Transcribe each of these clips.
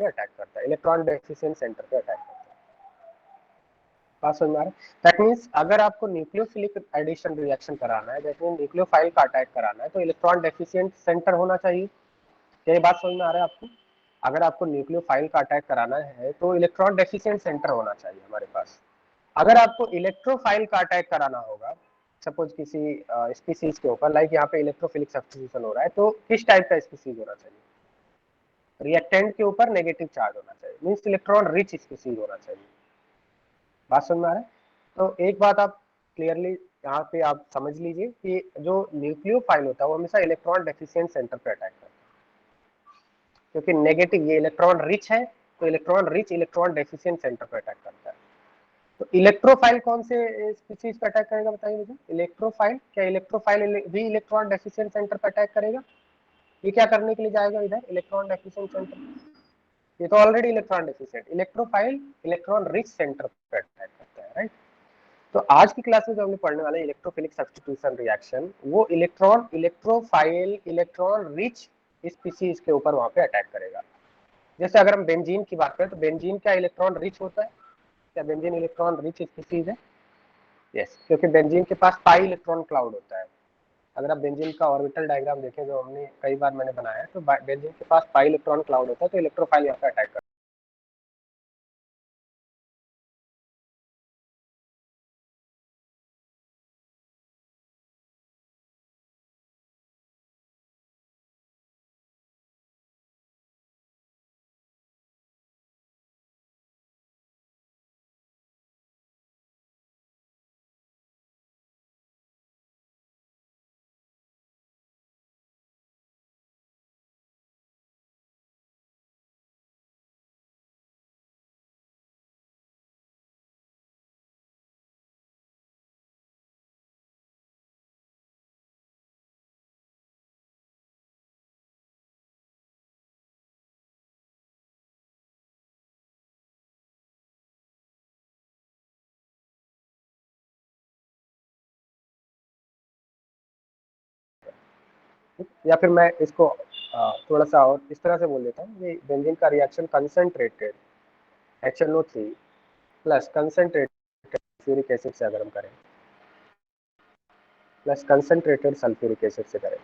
पे अटैक करता है, इलेक्ट्रॉन डेफिशिएंट सेंटर पे अटैक करता है। बात समझ में आ रहा है? दैट मीन्स अगर आपको न्यूक्लियोफिलिक एडिशन रिएक्शन कराना है, दैट मीन न्यूक्लियोफाइल का अटैक कराना है, तो इलेक्ट्रॉन डेफिशिएंट सेंटर होना चाहिए। क्या ये बात समझ में आ रहा है आपको? अगर आपको न्यूक्लियोफाइल का अटैक कराना है तो इलेक्ट्रॉन डेफिशिएंट सेंटर होना चाहिए हमारे पास। अगर आपको इलेक्ट्रोफाइल का अटैक कराना होगा, सपोज किसी स्पीसीज के ऊपर, लाइक यहाँ पे इलेक्ट्रोफिलिक सब्स्टिट्यूशन हो रहा है, तो किस टाइप का स्पीसीज होना चाहिए? रिएक्टेंट के ऊपर नेगेटिव चार्ज होना चाहिए, मीन्स इलेक्ट्रॉन रिच स्पीसीज होना चाहिए। बात समझ में आ रहा है? तो एक बात आप क्लियरली यहाँ पे आप समझ लीजिए कि जो न्यूक्लियोफाइल होता है वो हमेशा इलेक्ट्रॉन डेफिशिएंट सेंटर पे अटैक करता है, क्योंकि नेगेटिव ये इलेक्ट्रॉन रिच है, तो electron rich electron deficient centre पे अटैक करता है। तो इलेक्ट्रोफाइल कौन से स्पीसीज पे अटैक करेगा बताइए मुझे? इलेक्ट्रोफाइल, क्या इलेक्ट्रोफाइल भी इलेक्ट्रॉन डेफिशिएंट सेंटर पे अटैक करेगा? ये क्या करने के लिए जाएगा इधर इलेक्ट्रॉन डेफिशिएंट सेंटर? ये तो already electron deficient. Electrophile electron rich centre पे अटैक करता है, राइट? तो आज की क्लास में जो हमने पढ़ने वाले इलेक्ट्रोफिलिक सब्स्टिट्यूशन रिएक्शन, वो इलेक्ट्रोफाइल इलेक्ट्रॉन रिच स्पीसीज के ऊपर वहां पे अटैक करेगा। जैसे अगर हम बेंजीन की बात करें तो बेंजीन क्या इलेक्ट्रॉन रिच होता है? क्या बेंजीन इलेक्ट्रॉन रिच स्पीसीज है? यस, क्योंकि बेंजीन के पास पाई इलेक्ट्रॉन क्लाउड होता है। अगर आप बेंजीन का ऑर्बिटल डायग्राम देखें जो हमने कई बार मैंने बनाया है, तो बेंजीन के पास पाई इलेक्ट्रॉन क्लाउड होता है, तो इलेक्ट्रोफाइल यहाँ पे अटैक करता है। या फिर मैं इसको थोड़ा सा और इस तरह से बोल देता हूँ, ये बेंजीन का reaction concentrated HNO3 plus concentrated sulphuric acid से अगर हम करें, प्लस कंसंट्रेटेड सल्फ्यूरिक एसिड से करें,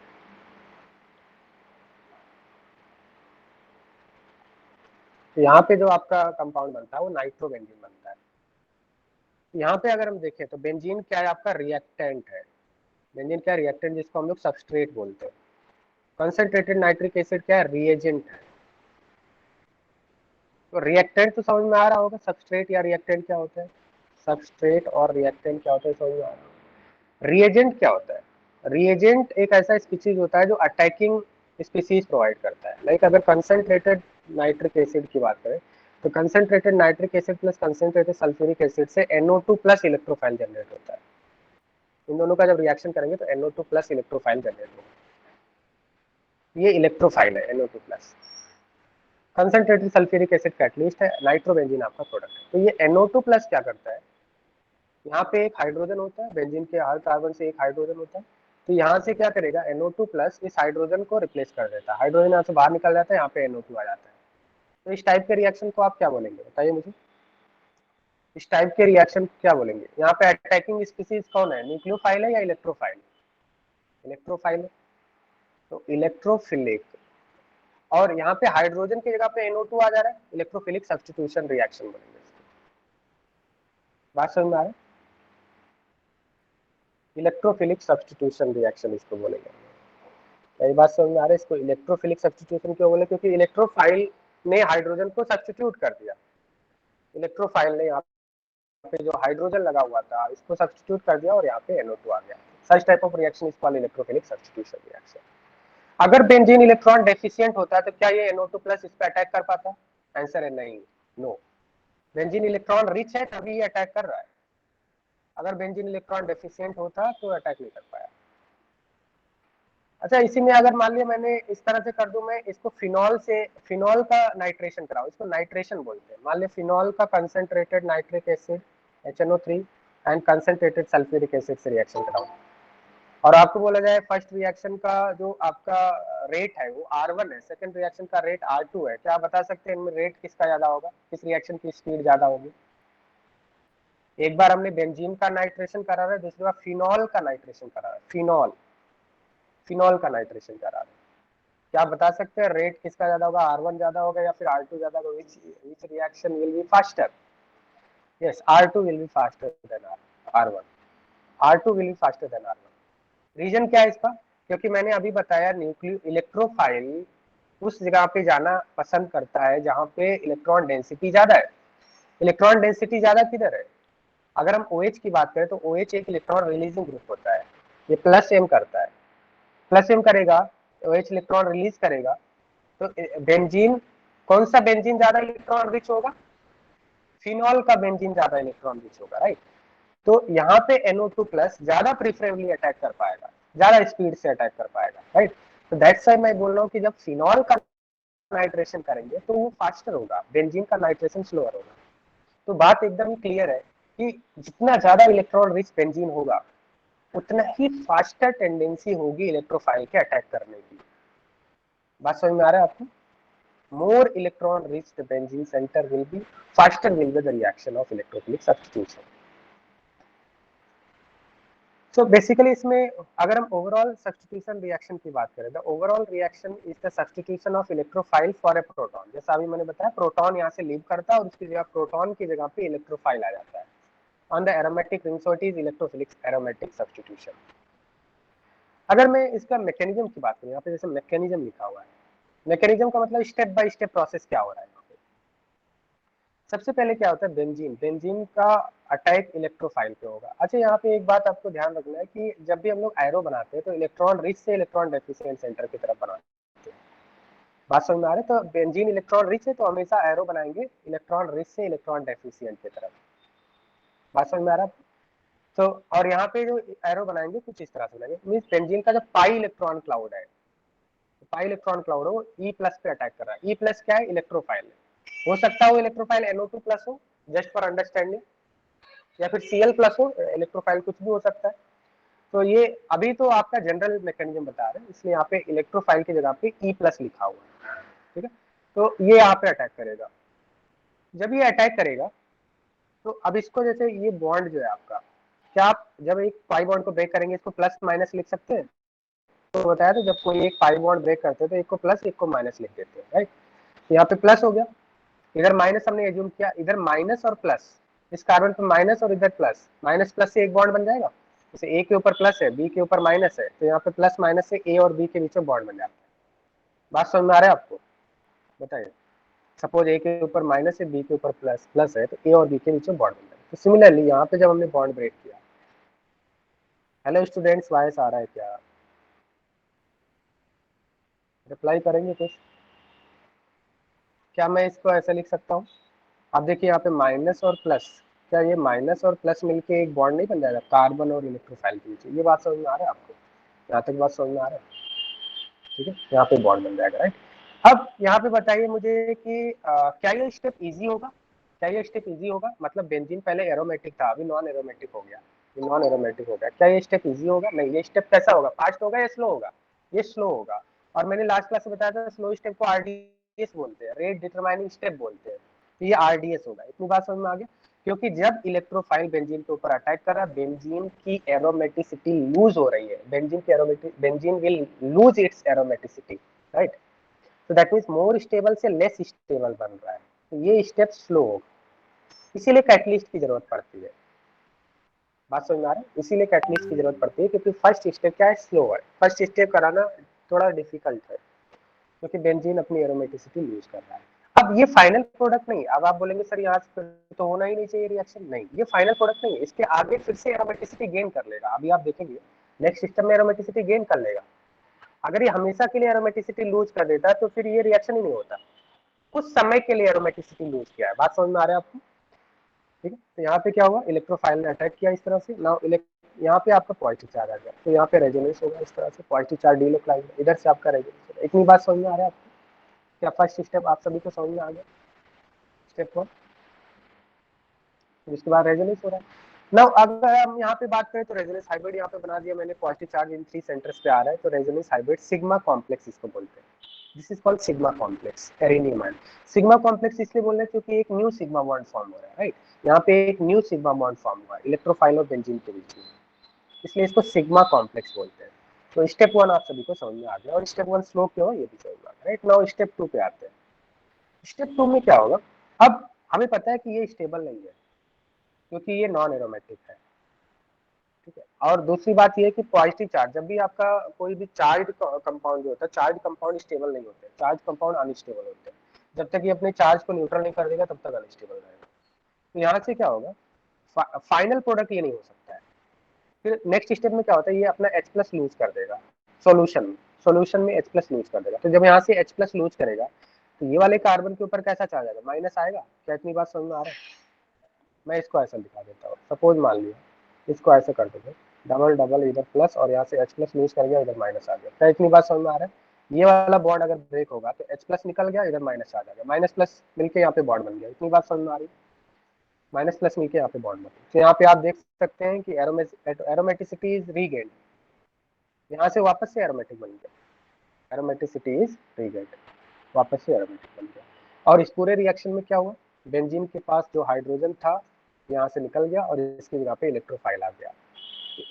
तो यहाँ पे जो आपका कंपाउंड बनता है वो नाइट्रोबेंजीन बनता है। यहाँ पे अगर हम देखें तो बेंजीन क्या है? आपका रिएक्टेंट है। बेंजीन क्या है? रिएक्टेंट, जिसको हम लोग सबस्ट्रेट बोलते हैं। कंसंट्रेटेड नाइट्रिक एसिड क्या है? रिएजेंट है। तो रिएक्टेंट तो समझ में आ रहा होगा, सबस्ट्रेट या रिएक्टेंट क्या होता है? सबस्ट्रेट और रिएक्टेंट क्या होता है समझ में आ रहा है। रिएजेंट क्या होता है? रिएजेंट एक ऐसा स्पीसीज होता है जो अटैकिंग स्पीसीज प्रोवाइड करता है। लाइक अगर कंसंट्रेटेड नाइट्रिक एसिड की बात करें तो concentrated nitric acid plus concentrated sulphuric acid से NO2 प्लस इलेक्ट्रोफाइल जनरेट होता है। इन दोनों का जब रिएक्शन करेंगे तो NO2 प्लस इलेक्ट्रोफाइल जनरेट होगा। ये इलेक्ट्रोफाइल है NO2 plus. Concentrated sulphuric acid catalyst है, नाइट्रोबेंजीन आपका प्रोडक्ट है। तो ये NO2 प्लस क्या करता है? यहाँ पे एक हाइड्रोजन होता है, बेंजीन के हर कार्बन से एक हाइड्रोजन होता है, तो यहाँ से क्या करेगा? NO2 प्लस इस हाइड्रोजन को रिप्लेस कर देता है। हाइड्रोजन यहाँ से बाहर निकल जाता है, यहाँ पे NO2 आ जाता है। तो इस टाइप के रिएक्शन को आप क्या बोलेंगे बताइए मुझे? इस टाइप के रिएक्शन क्या बोलेंगे? यहाँ पे अटैकिंग स्पीसीज कौन है? न्यूक्लियोफाइल है या इलेक्ट्रोफाइल? इलेक्ट्रोफाइल है, तो इलेक्ट्रोफिलिक। और यहाँ पे हाइड्रोजन की जगह पे NO2 आ जा रहा है, इलेक्ट्रोफिलिक सब्स्टिट्यूशन रिएक्शन बोलेंगे। बात समझ में आ रहा है? इलेक्ट्रोफिलिक सब्स्टिट्यूशन रिएक्शन इसको बोलेंगे। यही बात समझ में आ रहा है? इसको इलेक्ट्रोफिलिक सब्स्टिट्यूशन क्यों बोले? क्योंकि इलेक्ट्रोफाइल ने हाइड्रोजन को सब्स्टिट्यूट कर दिया। इलेक्ट्रोफाइल ने यहाँ पे जो हाइड्रोजन लगा हुआ था इसको सब्स्टिट्यूट कर दिया और यहाँ पे NO2 आ गया। Such type of reaction is called electrophilic substitution reaction. अगर बेंजीन इलेक्ट्रॉन डेफिशिएंट होता है तो क्या ये NO2 प्लस इस पे अटैक कर पाता? आंसर है नहीं, नो। बेंजीन इलेक्ट्रॉन रिच है तभी ये अटैक कर रहा है। अगर बेंजीन इलेक्ट्रॉन डेफिशिएंट होता तो अटैक नहीं कर पाया। अच्छा, इसी में अगर मान लिया मैंने इस तरह से कर दूं, मैं इसको फिनॉल से, फिनॉल का नाइट्रेशन कराऊं, इसको नाइट्रेशन बोलते हैं। मान लिया फिनॉल का concentrated nitric acid HNO3 and concentrated sulphuric acid से रिएक्शन कराऊं, और आपको बोला जाए फर्स्ट रिएक्शन का जो आपका रेट है वो R1 है, सेकंड रिएक्शन का रेट R2 है, क्या आप बता सकते हैं इनमें रेट किसका ज्यादा होगा, किस रिएक्शन की स्पीड ज्यादा होगी? एक बार हमने बेंजीन का नाइट्रेशन करा रहा है, दूसरी बार फिनॉल का नाइट्रेशन करा रहा है, फिनॉल का नाइट्रेशन करा रहा है। क्या आप बता सकते हैं रेट किसका ज्यादा होगा, R1 ज्यादा होगा या फिर R2 ज्यादा होगा? Which reaction will be faster? Yes, R2 will be faster than R1। R2 will be faster than R1। Reason क्या है इसका? क्योंकि मैंने अभी बताया न्यूक्लियो इलेक्ट्रोफाइल उस जगह पे जाना पसंद करता है जहां पे इलेक्ट्रॉन डेंसिटी ज्यादा है। इलेक्ट्रॉन डेंसिटी ज्यादा किधर है? अगर हम OH की बात करें तो OH एक इलेक्ट्रॉन रिलीजिंग ग्रुप होता है, ये प्लस एम करता है, प्लस एम करेगा, OH इलेक्ट्रॉन रिलीज करेगा। तो बेंजीन, कौन सा बेंजीन ज्यादा इलेक्ट्रॉन रिच होगा? फिनॉल का बेंजीन ज्यादा इलेक्ट्रॉन रिच होगा, राइट। तो यहाँ पे NO2 प्लस ज्यादा प्रिफरेबली अटैक कर पाएगा, ज्यादा स्पीड से अटैक कर पाएगा, राइट। तो दैट्स व्हाई मैं बोल रहा हूँ कि जब फिनॉल का नाइट्रेशन करेंगे तो वो फास्टर होगा, बेंजीन का नाइट्रेशन स्लोअर होगा। तो बात एकदम ही क्लियर है कि जितना ज्यादा इलेक्ट्रॉन रिच बेंजीन होगा उतना ही फास्टर टेंडेंसी होगी इलेक्ट्रोफाइल के अटैक करने की। बात समझ में आ रहा है आपको? more electron rich the benzene center will be, faster will be the reaction of electrophilic substitution. So basically इसमें अगर हम ओवरऑल सब्स्टिट्यूशन रिएक्शन की बात करें, the overall reaction is the substitution of electrophile for a proton। जैसा अभी मैंने बताया प्रोटॉन यहाँ से लीव करता है और उसकी जगह प्रोटॉन की जगह पे इलेक्ट्रोफाइल आ जाता है on the aromatic ring, so it is electrophilic aromatic substitution। अगर मैं इसका मैकेनिज्म की बात करूँ, यहाँ पे जैसे मैकेनिज्म लिखा हुआ है, मैकेनिज्म का मतलब स्टेप बाय स्टेप प्रोसेस क्या हो रहा है। सबसे पहले क्या होता है, बेंजीन, बेंजीन का अटैक इलेक्ट्रोफाइल पे होगा। अच्छा यहाँ पे एक बात आपको ध्यान रखना है कि जब भी हम लोग एरो बनाते हैं तो इलेक्ट्रॉन रिच से इलेक्ट्रॉन डेफिशिएंट सेंटर की तरफ बनाते हैं। बात समझ में आ रहा है? तो बेंजीन इलेक्ट्रॉन रिच है तो हमेशा एरो बनाएंगे इलेक्ट्रॉन रिच से इलेक्ट्रॉन डेफिशिएंट की तरफ। बात समझ में आ रहा है? तो और यहाँ पे जो एरो बनाएंगे कुछ इस तरह से बनाएंगे, मीन्स बेंजीन का जब पाई इलेक्ट्रॉन क्लाउड है, पाई इलेक्ट्रॉन क्लाउड हो, E प्लस पे अटैक कर रहा है। E प्लस क्या है? इलेक्ट्रोफाइल है। हो सकता है वो इलेक्ट्रोफाइल NO2 प्लस हो, जस्ट फॉर अंडरस्टैंडिंग, या फिर Cl प्लस हो, इलेक्ट्रोफाइल कुछ भी हो सकता है। तो ये अभी तो आपका जनरल मैकेनिज्म बता रहे हैं, इसलिए यहाँ पे इलेक्ट्रोफाइल की जगह पे E प्लस लिखा हुआ है, ठीक है। तो ये यहाँ पे अटैक करेगा। जब ये अटैक करेगा तो अब इसको जैसे ये बॉन्ड जो है आपका, क्या आप जब एक पाई बॉन्ड को ब्रेक करेंगे इसको प्लस माइनस लिख सकते हैं? तो बताया तो जब कोई एक पाई बॉन्ड ब्रेक करते हैं तो एक को प्लस एक को माइनस लिख देते हैं, राइट। यहाँ पे प्लस हो गया, इधर माइनस हमने एज्यूम किया, इधर माइनस और प्लस, इस कार्बन पे माइनस और इधर प्लस, माइनस प्लस से एक बॉन्ड बन जाएगा। जैसे ए के ऊपर प्लस है, बी के ऊपर माइनस है, तो यहाँ पे प्लस माइनस से ए और बी के बीच में बॉन्ड बन जाता है। बात समझ में आ रहा है आपको? बताइए, सपोज ए के ऊपर माइनस है, बी के ऊपर प्लस प्लस है, तो ए और बी के बीच में बॉन्ड बन जाएगा। तो सिमिलरली यहाँ पे जब हमने बॉन्ड ब्रेक किया, हेलो स्टूडेंट्स, वॉइस आ रहा है क्या? रिप्लाई करेंगे कुछ? क्या मैं इसको ऐसे लिख सकता हूँ? अब देखिए यहाँ पे माइनस और प्लस, क्या ये माइनस और प्लस मिलके एक बॉन्ड नहीं बन जाएगा कार्बन और इलेक्ट्रोफाइल के बीच? ये बात समझ में आ रहा है आपको? यहाँ तक बात समझ में आ रहा है? ठीक है, यहाँ पे बॉन्ड बन जाएगा, राइट। अब यहाँ पे बताइए मुझे कि क्या ये स्टेप इजी होगा? क्या ये स्टेप इजी होगा? मतलब बेंजीन पहले एरोमेटिक था, अभी नॉन एरोमेटिक हो गया, ये नॉन एरोमेटिक हो गया, क्या ये स्टेप इजी होगा? नहीं। ये स्टेप कैसा होगा? फास्ट होगा या स्लो होगा? ये स्लो होगा। और मैंने लास्ट क्लास में बताया था स्लो स्टेप को RDS बोलते हैं, रेट डिटरमाइनिंग स्टेप बोलते हैं। तो ये RDS होगा। इतनी बात समझ में आ गया? क्योंकि जब इलेक्ट्रोफाइल बेंजीन के ऊपर अटैक कर रहा है, बेंजीन की एरोमेटिसिटी लूज हो रही है, benzene will lose its aromaticity, right. तो दैट मींस मोर स्टेबल से लेस स्टेबल बन रहा है, तो ये स्टेप स्लो होगा, इसीलिए कैटलिस्ट की जरूरत पड़ती है। बात समझ में आ रहा है? इसीलिए कैटलिस्ट की जरूरत पड़ती है, क्योंकि फर्स्ट स्टेप क्या है? स्लो है। फर्स्ट स्टेप कराना थोड़ा डिफिकल्ट है क्योंकि बेंजीन अपनी एरोमेटिसिटी लूज कर रहा है। अब ये फाइनल प्रोडक्ट नहीं। अब आप बोलेंगे सर यहाँ से तो होना ही नहीं चाहिए रिएक्शन। नहीं, ये फाइनल प्रोडक्ट नहीं है, इसके आगे फिर से एरोमेटिसिटी गेन कर लेगा। अभी आप देखेंगे नेक्स्ट सिस्टम में एरोमेटिसिटी गेन कर लेगा। अगर ये हमेशा के लिए एरोमेटिसिटी लूज कर देता है तो फिर ये रिएक्शन ही नहीं होता। कुछ समय के लिए एरोमेटिसिटी लूज किया है। बात समझ में आ रहा है आपको? ठीक है। तो यहाँ पे क्या हुआ, इलेक्ट्रोफाइल ने अटैक किया इस तरह से। नाउ यहाँ पे आपका पॉजिटिव चार्ज आ गया, तो यहाँ पे रेजोनेंस होगा इस तरह से, पॉजिटिव चार्ज डिलोक्लाइज, इधर से आपका रेजोनेंस होगा। इतनी बात समझ में आ रहा है आपको? क्या फर्स्ट स्टेप आप सभी को समझ में आ गया? स्टेप 1, जिसके बाद रेजोनेंस हो रहा है। नाउ अगर हम यहाँ पे बात करें तो रेजोनेंस हाइब्रिड यहाँ पे बना दिया मैंने, पॉजिटिव चार्ज इन 3 सेंटर्स पे आ रहा है, तो रेजोनेंस हाइब्रिड सिग्मा कॉम्प्लेक्स इसको बोलते हैं। This is called sigma complex arenium ion. Sigma complex इसलिए बोल रहे हैं क्योंकि एक न्यू सिग्मा बॉन्ड फॉर्म हो रहा है, राइट। यहाँ पे एक न्यू सिग्मा बॉन्ड फॉर्म हुआ है इलेक्ट्रोफाइल और बेंजीन के बीच में, इसलिए इसको सिग्मा कॉम्प्लेक्स बोलते हैं। तो स्टेप 1 आप सभी को समझ में आ गया, और स्टेप 1 स्लो क्यों है ये भी समझ में आ गया, राइट। नाउ स्टेप 2 पे आते हैं। स्टेप 2 में क्या होगा, अब हमें पता है कि ये स्टेबल नहीं है क्योंकि ये नॉन एरोमेटिक है, ठीक है। और दूसरी बात ये है कि पॉजिटिव चार्ज, जब भी आपका कोई भी चार्ज कंपाउंड जो होता है, चार्ज कंपाउंड स्टेबल नहीं होते, चार्ज कंपाउंड अनस्टेबल होते हैं। जब तक ये अपने चार्ज को न्यूट्रल नहीं कर देगा तब तक अनस्टेबल रहेगा। तो यहाँ से क्या होगा, फाइनल प्रोडक्ट ये नहीं हो सकता है। फिर नेक्स्ट स्टेप में क्या होता है, ये अपना H प्लस लूज कर देगा सॉल्यूशन में, सॉल्यूशन में H प्लस लूज कर देगा। तो जब यहाँ से H प्लस लूज करेगा तो ये वाले कार्बन के ऊपर कैसा चार्ज आएगा, माइनस आएगा। क्या इतनी बात समझ में आ रहा है? मैं इसको ऐसा दिखा देता हूँ, सपोज मान लिया इसको ऐसे कर दोगे, डबल डबल इधर प्लस और यहाँ से H प्लस लूज कर गया, इधर माइनस आ गया। क्या इतनी बात समझ में आ रहा है? ये वाला बॉन्ड अगर ब्रेक होगा तो H प्लस निकल गया, इधर माइनस आ जाएगा, माइनस प्लस मिलके यहाँ पे बॉन्ड बन गया। इतनी बात समझ में आ रही है? माइनस प्लस मिलके यहाँ पे बॉन्ड बन गया। तो यहाँ पे आप देख सकते हैं कि एरोमेटिसिटी इज रीगेन्ड, यहाँ से वापस से एरोमेटिक बन गया, एरोमेटिसिटी इज रीगेन्ड, वापस से एरोमेटिक बन गया। और इस पूरे रिएक्शन में क्या हुआ, बेंजीन के पास जो हाइड्रोजन था यहाँ से निकल गया और इसकी जगह पे इलेक्ट्रोफाइल आ गया।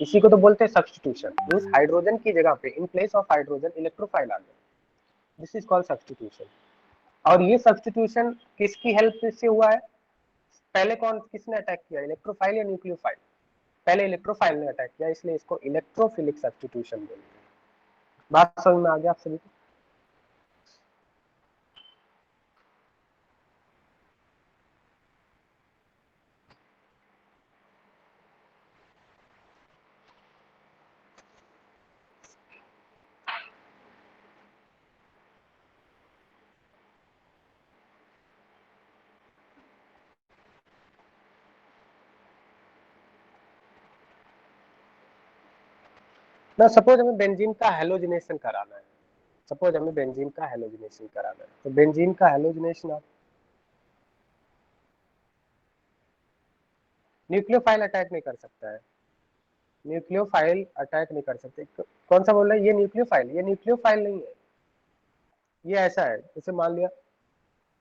इसी को तो बोलते हैं सब्स्टिट्यूशन, मींस हाइड्रोजन की जगह पे in place of hydrogen electrophile आ गया। This is called substitution. और ये सब्स्टिट्यूशन किसकी हेल्प से हुआ है? पहले कौन किसने अटैक किया, इलेक्ट्रोफाइल या न्यूक्लियोफाइल? पहले इलेक्ट्रोफाइल ने अटैक किया, इसलिए इसको इलेक्ट्रोफिलिक सब्स्टिट्यूशन बोलते हैं। बात समझ में आ गया आप सभी को? ना सपोज हमें बेंजीन का हेलोजिनेशन कराना है, सपोज हमें बेंजीन का हेलोजिनेशन कराना है, तो बेंजीन का हेलोजिनेशन आप न्यूक्लियोफाइल अटैक नहीं कर सकता है, न्यूक्लियोफाइल अटैक नहीं कर सकते। कौन सा बोल रहा है ये न्यूक्लियोफाइल? ये न्यूक्लियोफाइल नहीं है, ये ऐसा है जैसे मान लिया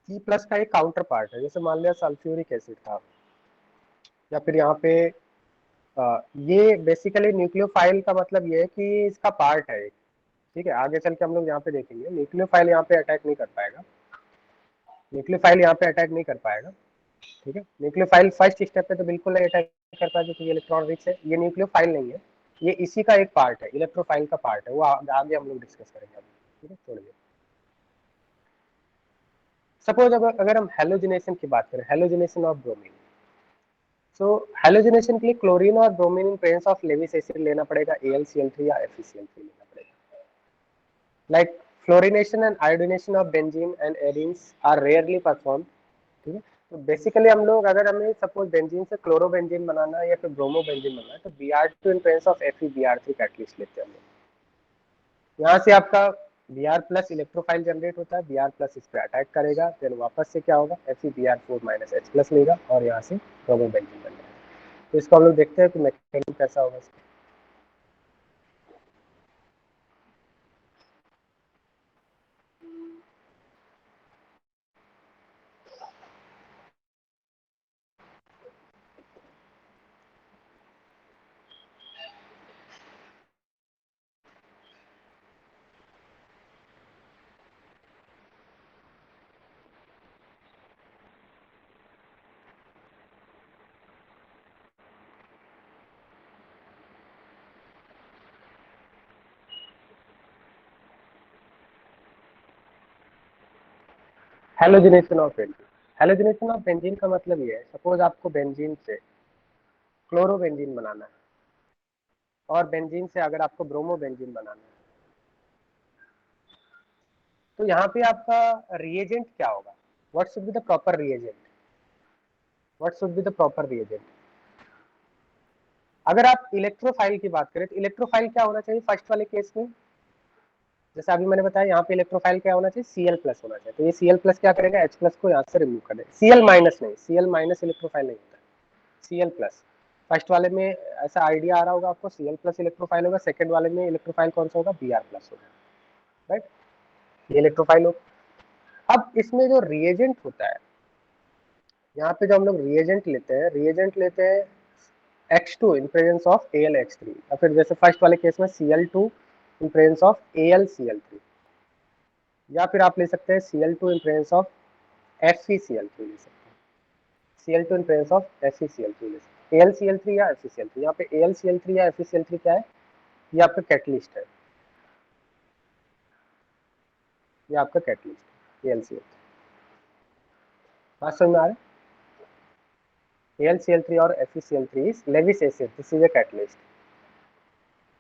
C प्लस का एक काउंटर पार्ट है, जैसे मान लिया सल्फ्यूरिक एसिड था, या फिर यहाँ पे ये बेसिकली न्यूक्लियोफाइल का मतलब ये है कि इसका पार्ट है, ठीक है। आगे चल के हम लोग यहाँ पे देखेंगे न्यूक्लियोफाइल यहाँ पे अटैक नहीं कर पाएगा, न्यूक्लियोफाइल यहाँ पे अटैक नहीं कर पाएगा, ठीक है। न्यूक्लियोफाइल फर्स्ट स्टेप पे तो बिल्कुल नहीं अटैक कर पाएगा क्योंकि इलेक्ट्रॉन रिच है। ये न्यूक्लियोफाइल नहीं है, ये इसी का एक पार्ट है, इलेक्ट्रोफाइल का पार्ट है, वो आगे हम लोग डिस्कस करेंगे अभी, ठीक है, छोड़िए। सपोज अगर हम हेलोजिनेशन की बात करें, halogenation of bromine, so halogenation के लिए क्लोरीन और bromine in presence of Lewis acid लेना पड़ेगा, AlCl3 या FeCl3 लेना पड़ेगा। Like fluorination and iodination of benzene and arenes are rarely perform, ठीक है। तो बेसिकली हम लोग अगर हमें सपोज बेंजीन से क्लोरोबेंजीन बनाना है या फिर ब्रोमोबेंजीन बनाना है तो Br2 in presence of FeBr3 catalyst लेते हैं हम लोग। यहाँ से आपका Br प्लस इलेक्ट्रोफाइल जनरेट होता है, Br प्लस इस पर अटैक करेगा, फिर वापस से क्या होगा, FeBr4 माइनस H प्लस लेगा और यहाँ से ब्रोमोबेंजीन बन जाएगा। तो इसको हम लोग देखते हैं कि मैकेनिज्म कैसा होगा इसका। Halogenation of benzene, halogenation of benzene का मतलब ये है, सपोज आपको बेंजीन से क्लोरोबेंजीन बनाना है और बेंजीन से अगर आपको ब्रोमोबेंजीन बनाना है, तो यहाँ पे आपका रिएजेंट क्या होगा, what should be the proper reagent, what should be the proper reagent? अगर आप इलेक्ट्रोफाइल की बात करें तो इलेक्ट्रोफाइल क्या होना चाहिए फर्स्ट वाले केस में, जैसे अभी मैंने बताया यहाँ पे इलेक्ट्रोफाइल क्या होना चाहिए, Cl प्लस होना चाहिए। तो ये Cl प्लस क्या करेगा, H प्लस को यहाँ से रिमूव कर देगा, Cl माइनस नहीं, Cl माइनस इलेक्ट्रोफाइल नहीं होता है, Cl प्लस। फर्स्ट वाले में ऐसा आइडिया आ रहा होगा आपको, Cl प्लस इलेक्ट्रोफाइल होगा, सेकंड वाले में इलेक्ट्रोफाइल कौन सा होगा, Br प्लस होगा, राइट, ये इलेक्ट्रोफाइल होगा। अब इसमें जो रिएजेंट होता है, यहाँ पे जो हम लोग रिएजेंट लेते हैं X2 in presence of AlX3, या फिर जैसे फर्स्ट वाले केस में Cl2 in presence of AlCl3, या फिर आप ले सकते हैं Cl2 in presence of FeCl3 ले सकते हैं, Cl2 in presence of FeCl3 ले सकते हैं, AlCl3 या FeCl3। यहाँ पे AlCl3 या FeCl3 क्या है, ये आपका कैटलिस्ट है, ये आपका कैटलिस्ट है AlCl3। बात समझ में आ रहा है, AlCl3 और FeCl3 is Lewis acid, this is a catalyst,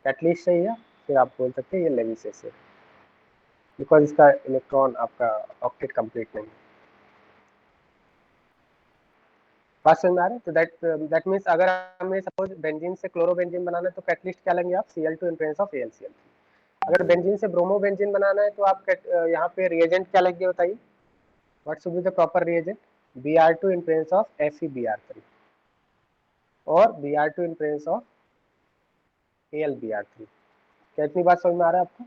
catalyst है ये, फिर आप बोल सकते हैं ये लेविस एसिड, बिकॉज इसका इलेक्ट्रॉन आपका ऑक्टेट कंप्लीट नहीं है। बात समझ में आ रहा है, तो दैट मीन्स अगर हमें सपोज बेंजीन से क्लोरोबेंजीन बनाना है तो कैटलिस्ट क्या लेंगे आप, Cl2 in presence of AlCl3। अगर बेंजीन से ब्रोमोबेंजीन बनाना है तो आप यहाँ पे रिएजेंट क्या लेंगे बताइए, what should be the proper reagent, Br2 in presence of FeBr3 और Br2 in presence of AlBr3। क्या इतनी बात समझ में आ रहा है आपको,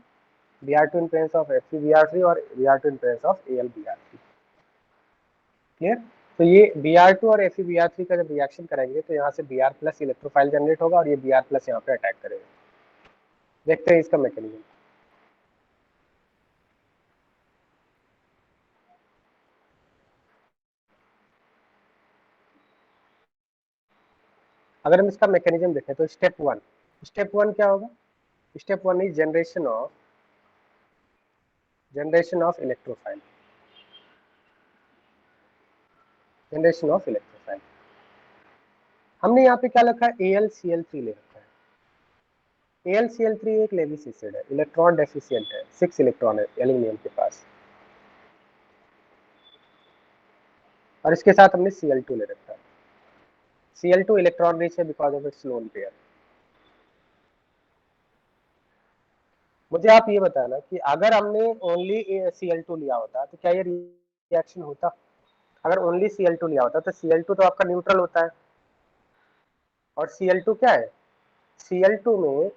Br2 in presence of FeBr3 और Br2 in presence of AlBr3, clear. तो ये Br2 और FeBr3 का जब रिएक्शन करेंगे तो यहाँ से Br प्लस इलेक्ट्रोफाइल जनरेट होगा और ये Br प्लस यहाँ पे अटैक करेगा। देखते हैं इसका मैकेनिज्म। अगर हम इसका मैकेनिज्म देखें तो स्टेप वन क्या होगा, step one is generation of electrophile, generation of electrophile. हमने यहाँ पे क्या लिखा है, AlCl3 ले रखा है। AlCl3 एक लेविस एसिड है, इलेक्ट्रॉन डेफिशिएंट है, 6 इलेक्ट्रॉन है एल्यूमिनियम के पास, और इसके साथ हमने Cl2 ले रखा है। Cl2 इलेक्ट्रॉन रिच है because of its lone pair. मुझे आप ये बताना कि अगर हमने ओनली Cl2 लिया होता तो क्या ये रिएक्शन होता, अगर ओनली Cl2 लिया होता तो Cl2 तो आपका न्यूट्रल होता है, और Cl2 क्या है, Cl2 में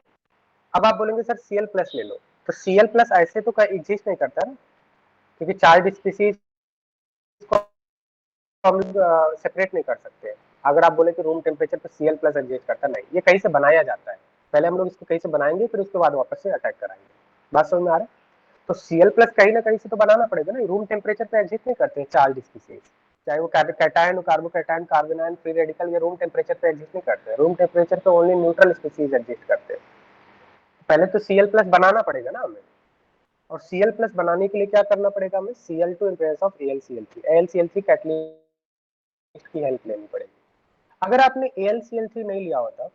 अब आप बोलेंगे सर Cl प्लस ले लो, तो Cl प्लस ऐसे तो एग्जिस्ट नहीं करता ना, क्योंकि चार्ज स्पीसीज को हम सेपरेट नहीं कर सकते। अगर आप बोले कि रूम टेम्परेचर पर Cl प्लस एग्जिस्ट करता, नहीं, ये कहीं से बनाया जाता है, पहले हम लोग इसको कहीं से बनाएंगे फिर उसके बाद वापस से अटैक कराएंगे। बात समझ में आ रहा है, तो Cl प्लस कहीं ना कहीं से तो बनाना पड़ेगा ना, रूम टेम्परेचर पे एग्जिस्ट नहीं करते हैं चार्ज स्पीसीज, चाहे वो कैटायन हो, कार्बोकैटायन, कार्बोनाइन, फ्री रेडिकल, ये रूम टेम्परेचर पे एग्जिस्ट नहीं करते हैं, रूम टेम्परेचर पे ओनली न्यूट्रल स्पीसीज एग्जिस्ट करते हैं। पहले तो Cl प्लस बनाना पड़ेगा ना हमें, और Cl प्लस बनाने के लिए क्या करना पड़ेगा हमें, Cl2 in presence of AlCl3, AlCl3 catalyst की हेल्प लेनी पड़ेगी। अगर आपने AlCl3 नहीं लिया होता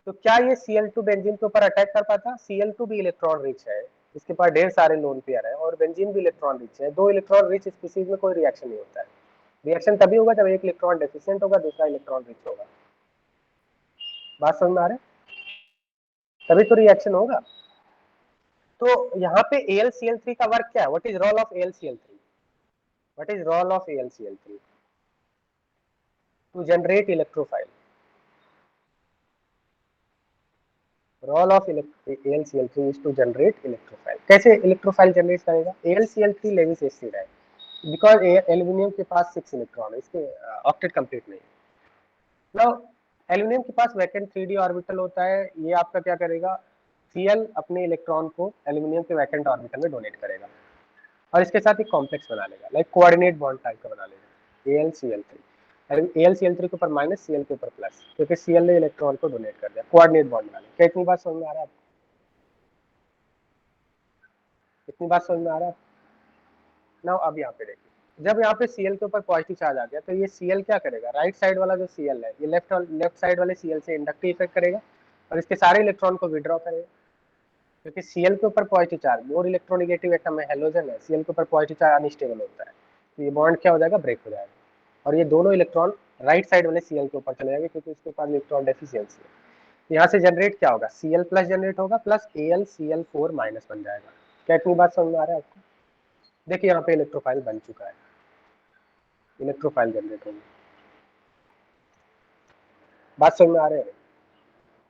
तो क्या ये Cl2 बेंजीन के ऊपर अटैक कर पाता, Cl2 भी इलेक्ट्रॉन रिच है, इसके पास ढेर सारे लोन पेयर है, और बेंजीन भी इलेक्ट्रॉन रिच है, दो इलेक्ट्रॉन रिच स्पीसीज में कोई रिएक्शन नहीं होता है। रिएक्शन तभी होगा जब एक इलेक्ट्रॉन डेफिशिएंट होगा, दूसरा इलेक्ट्रॉन रिच होगा। बात समझ में आ रहा है, तभी तो रिएक्शन होगा। तो यहाँ पे AlCl3 का वर्क क्या है, what is role of AlCl3, what is role of AlCl3, to generate electrophile, role of AlCl3 is to generate electrophile. कैसे इलेक्ट्रोफाइल जनरेट करेगा, AlCl3 लेविस एसिड है, बिकॉज एल्यूमिनियम के पास 6 इलेक्ट्रॉन है, इसके ऑक्टेट कंप्लीट नहीं है। नाउ एल्यूमिनियम के पास वैकेंट 3d ऑर्बिटल होता है, ये आपका क्या करेगा, Cl अपने इलेक्ट्रॉन को एल्यूमिनियम के वैकेंट ऑर्बिटल में डोनेट करेगा और इसके साथ एक कॉम्प्लेक्स बना लेगा, लाइक कोऑर्डिनेट बॉन्ड टाइप का बना लेगा, AlCl3, AlCl3 के ऊपर माइनस, Cl के ऊपर प्लस, क्योंकि Cl ने इलेक्ट्रॉन को डोनेट कर दिया, कोऑर्डिनेट बॉन्ड बना लिया। क्या इतनी बात समझ में आ रहा है आपको, इतनी बात समझ में आ रहा है। नाउ अब यहाँ पे देखिए, जब यहाँ पे Cl के ऊपर पॉजिटिव चार्ज आ गया तो ये Cl क्या करेगा, राइट साइड वाला जो Cl है ये लेफ्ट साइड वाले Cl से इंडक्टिव इफेक्ट करेगा और इसके सारे इलेक्ट्रॉन को विड्रॉ करेगा, क्योंकि Cl के ऊपर positive charge, more electronegative atom है, हेलोजन है, Cl के ऊपर पॉजिटिव चार्ज अनस्टेबल होता है, तो ये बॉन्ड क्या हो जाएगा, ब्रेक हो जाएगा, और ये दोनों इलेक्ट्रॉन राइट साइड वाले Cl के ऊपर चले जाएंगे क्योंकि उसके पास इलेक्ट्रॉन डेफिशिएंसी है। यहाँ से जनरेट क्या होगा, Cl प्लस जनरेट होगा प्लस AlCl4 माइनस बन जाएगा। क्या इतनी बात समझ में आ रहा है आपको, देखिए यहाँ पे इलेक्ट्रोफाइल बन चुका है, इलेक्ट्रोफाइल जनरेट होगी। बात समझ में आ रही है?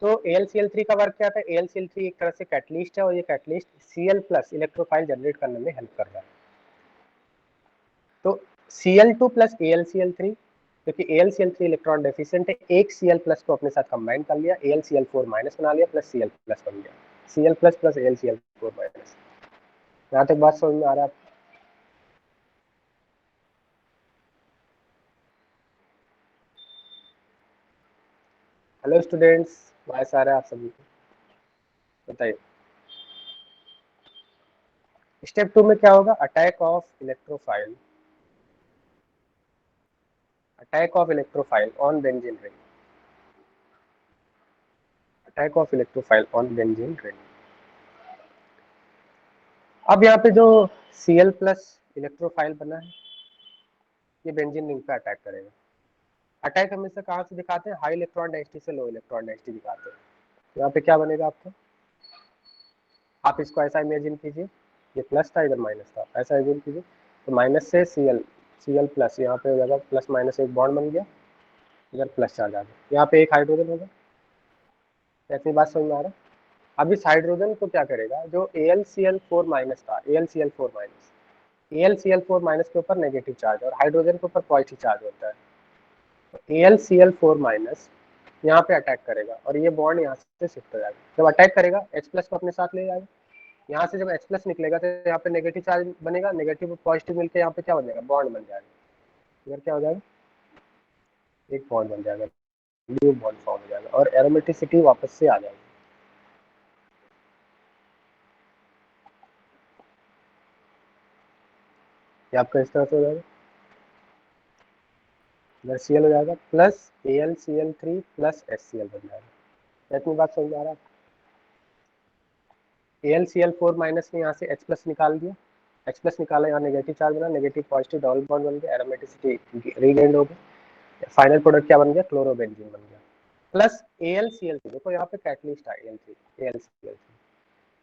तो AlCl3 का वर्क क्या था? AlCl3 एक तरह से कैटलिस्ट है और ये कैटलिस्ट Cl+ इलेक्ट्रोफाइल जनरेट करने में हेल्प कर रहा है। तो Cl2 प्लस AlCl3, क्योंकि AlCl3 इलेक्ट्रॉन डेफिशिएंट है, एक Cl+ को अपने साथ कंबाइन कर लिया, AlCl4- बना लिया, प्लस Cl+ बन गया, Cl+ प्लस AlCl4-। यहाँ तक बात समझ में आ रहा है? हेलो स्टूडेंट्स, वॉइस आ रहा है आप सभी को? बताइए। स्टेप 2 में क्या होगा? Attack of electrophile, attack of electrophile on benzene ring, attack of electrophile on benzene ring. अब यहाँ पे जो Cl+ इलेक्ट्रोफाइल बना है, ये बेंजीन रिंग पे अटैक करेगा। अटैक हमेशा कहाँ से दिखाते हैं? हाई इलेक्ट्रॉन डेंसिटी से लो इलेक्ट्रॉन डेंसिटी दिखाते हैं। यहाँ पे क्या बनेगा आपको? आप इसको ऐसा इमेजिन कीजिए, ये प्लस था, इधर माइनस था, ऐसा इमेजिन कीजिए। तो माइनस से Cl+, यहाँ पे हो जाएगा प्लस माइनस एक बॉन्ड बन गया, इधर प्लस चार्ज आ गया, यहाँ पे एक हाइड्रोजन होगा। ऐसी बात समझ में आ रहा है? अब इस हाइड्रोजन को क्या करेगा? जो AlCl4- था, AlCl4- के ऊपर नेगेटिव चार्ज और हाइड्रोजन के ऊपर पॉजिटिव चार्ज होता है। AlCl4- यहाँ पे अटैक करेगा और ये बॉन्ड यहाँ से शिफ्ट हो जाएगा। जब अटैक करेगा H+ को अपने साथ ले जाएगा। यहाँ से जब H+ निकलेगा तो यहाँ पे नेगेटिव चार्ज बनेगा, नेगेटिव और पॉजिटिव मिलकर यहाँ पे क्या बन जाएगा? बॉन्ड बन जाएगा। इधर क्या हो जाएगा? एक बॉन्ड बन जाएगा, न्यू बॉन्ड फॉर्म हो जाएगा और एरोमेटिसिटी वापस से आ जाएगी। ये आपका इस तरह से हो जाएगा, इधर Cl हो जाएगा प्लस AlCl3 प्लस HCl बन जाएगा। इतनी बात समझ आ रहा है? AlCl4- ने यहाँ से H+ निकाल दिया, H+ निकाला, यहाँ नेगेटिव चार्ज बना, नेगेटिव पॉजिटिव डबल बॉन्ड बन गया, एरोमेटिसिटी रीगेन हो गई। फाइनल प्रोडक्ट क्या बन गया? क्लोरोबेंजीन बन गया। प्लस AlCl3, देखो यहाँ पे कैटलिस्ट है AlCl3।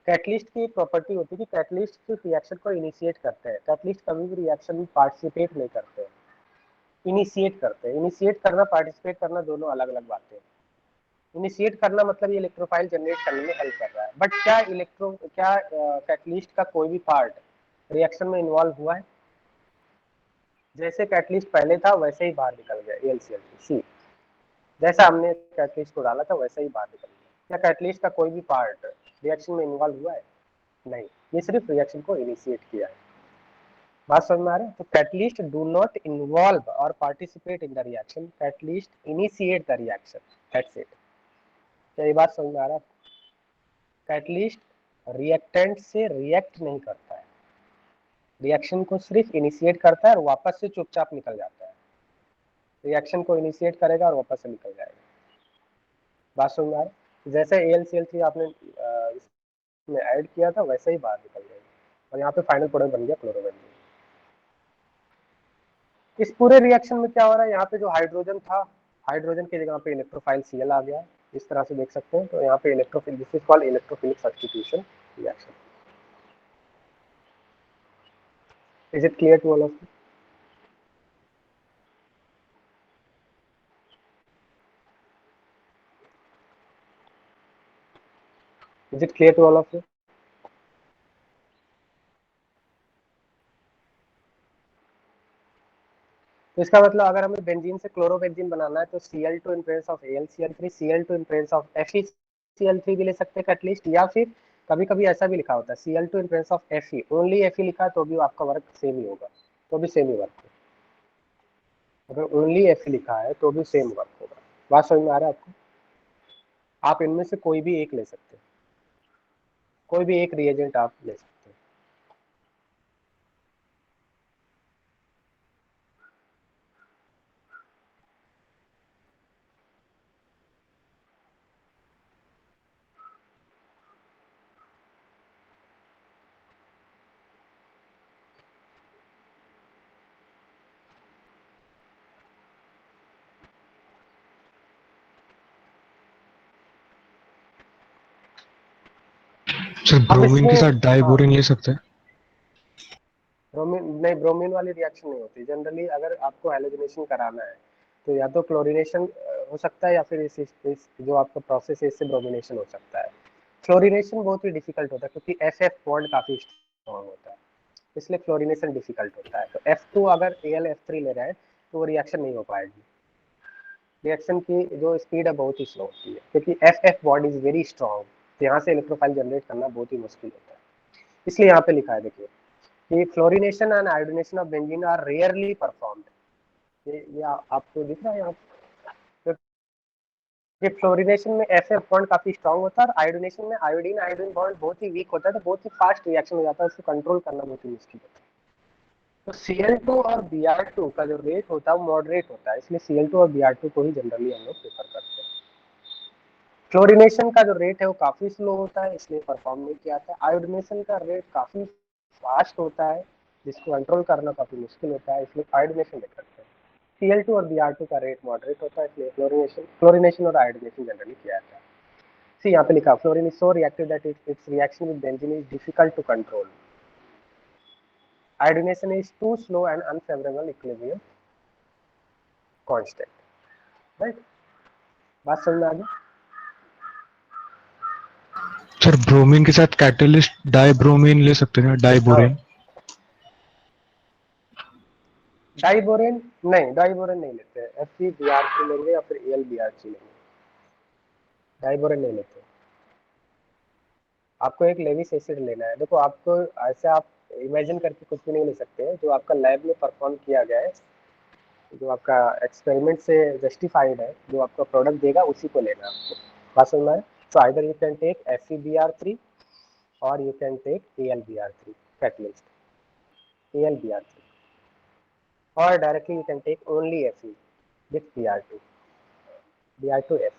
कैटलिस्ट की प्रॉपर्टी होती है कि कैटलिस्ट सिर्फ रिएक्शन को इनिशिएट करते हैं, कैटलिस्ट कभी भी रिएक्शन में पार्टिसिपेट नहीं करते हैं, इनिशिएट करते हैं। इनिशिएट करना, पार्टिसिपेट करना दोनों अलग अलग बातें हैं। इनिशिएट करना मतलब ये इलेक्ट्रोफाइल जनरेट करने में हेल्प कर रहा है, बट क्या कैटलिस्ट का कोई भी पार्ट रिएक्शन में इन्वॉल्व हुआ है? जैसे कैटलिस्ट पहले था वैसे ही बाहर निकल गया AlCl3, जैसा हमने कैटलिस्ट को डाला था वैसे ही बाहर निकल गया। क्या कैटलिस्ट का कोई भी पार्ट रिएक्शन में इन्वॉल्व हुआ है? नहीं, ये सिर्फ रिएक्शन को इनिशिएट किया है। बात समझ में आ रहा है? तो कैटलिस्ट डू नॉट इन्वॉल्व और participate in the reaction, catalyst initiate the reaction, that's it. क्या ये बात समझ में आ रहा है? कैटलिस्ट रिएक्टेंट से रिएक्ट नहीं करता है, रिएक्शन को सिर्फ इनिशिएट करता है और वापस से चुपचाप निकल जाता है। रिएक्शन को इनिशिएट करेगा और वापस से निकल जाएगा। बात समझ में आ रहा है? जैसे AlCl3 आपने इसमें ऐड किया था वैसे ही बाहर निकल जाएगा और यहाँ पे फाइनल प्रोडक्ट बन गया क्लोरोबेंजीन। इस पूरे रिएक्शन में क्या हो रहा है? यहाँ पे जो हाइड्रोजन था, हाइड्रोजन की जगह पे इलेक्ट्रोफाइल Cl आ गया, इस तरह से देख सकते हैं। तो यहाँ पे electrophile, this is called electrophilic substitution reaction. Is it clear to all of you? Is it clear to all of you? तो इसका मतलब अगर हमें बेंजीन से क्लोरोबेंजीन बनाना है तो Cl2 in presence of AlCl3, Cl2 in presence of FeCl3 भी ले सकते हैं एटलीस्ट, या फिर कभी कभी ऐसा भी लिखा होता है Cl2 in presence of Fe, only Fe लिखा है तो भी आपका वर्क सेम ही होगा, तो भी सेम ही वर्क होगा। अगर ओनली Fe लिखा है तो भी सेम वर्क होगा। बात समझ में आ रहा है आपको? आप इनमें से कोई भी एक ले सकते हैं, कोई भी एक रिएजेंट आप ले सकते हैं। सर अब ब्रोमीन के इसमें साथ डाइबोरिन ले सकते हैं? ब्रोमीन नहीं, ब्रोमीन वाली रिएक्शन नहीं होती जनरली। अगर आपको हैलोजिनेशन कराना है तो या तो क्लोरीनेशन हो सकता है, या फिर इस जो आपका प्रोसेस है इससे ब्रोमिनेशन हो सकता है। फ्लोरिनेशन बहुत ही डिफिकल्ट होता है क्योंकि एफ बॉन्ड काफी स्ट्रॉन्ग होता है, इसलिए फ्लोरिनेशन डिफिकल्ट होता है। तो F2 अगर AlF3 ले रहा है तो वो रिएक्शन नहीं हो पाएगी, रिएक्शन की जो स्पीड है बहुत ही स्लो होती है क्योंकि F bond is very strong, तो यहाँ से इलेक्ट्रोफाइल जनरेट करना बहुत ही मुश्किल होता है। इसलिए यहाँ पे लिखा है देखिए कि fluorination and iodination of benzene are rarely performed. ये आपको दिख रहा है यहाँ पे? ये फ्लोरिनेशन में एफ बॉन्ड काफी स्ट्रॉन्ग होता है और आयोडीनेशन में आयोडीन आयोडीन बॉन्ड बहुत ही वीक होता है, तो बहुत ही फास्ट रिएक्शन हो जाता है, उसको कंट्रोल करना बहुत ही मुश्किल होता है। तो Cl2 और Br2 का जो रेट होता है वो मॉडरेट होता है, इसलिए Cl2 और Br2 को ही जनरली हम लोग प्रेफर करते हैं। फ्लोरिनेशन का जो रेट है वो काफी स्लो होता है, इसलिए परफॉर्म नहीं किया जाता। आयोडीनेशन का रेट काफी फास्ट होता है, जिसको कंट्रोल करना काफी मुश्किल होता है, इसलिए आयोडीनेशन नहीं करते हैं। Cl2 और Br2 का रेट मॉडरेट होता है, इसलिए फ्लोरिनेशन और आयोडीनेशन जनरली किया जाता है। सी यहाँ पे लिखा fluorine is so reactive that its reaction with benzene is difficult to control. Iodination is too slow and unfavorable equilibrium constant, right? बात समझ में आ गई? सर ब्रोमीन के साथ कैटलिस्ट डाइब्रोमीन ले सकते हैं, डाइबोरेन। डाइबोरेन नहीं लेते हैं, FeBr3 लेंगे या फिर AlBr3 लेंगे, डाइबोरेन नहीं लेते। आपको एक लेविस एसिड लेना है। देखो आपको ऐसे आप इमेजिन करके कुछ भी नहीं ले सकते, जो आपका लैब में परफॉर्म किया गया है, जो आपका एक्सपेरिमेंट से जस्टिफाइड है, जो आपका प्रोडक्ट देगा उसी को लेना है आपको। बात समझ में आए? So either you can take FeBr3 or you can take AlBr3 catalyst, AlBr3, or directly you can take only Fe with Br2, Br2 Fe.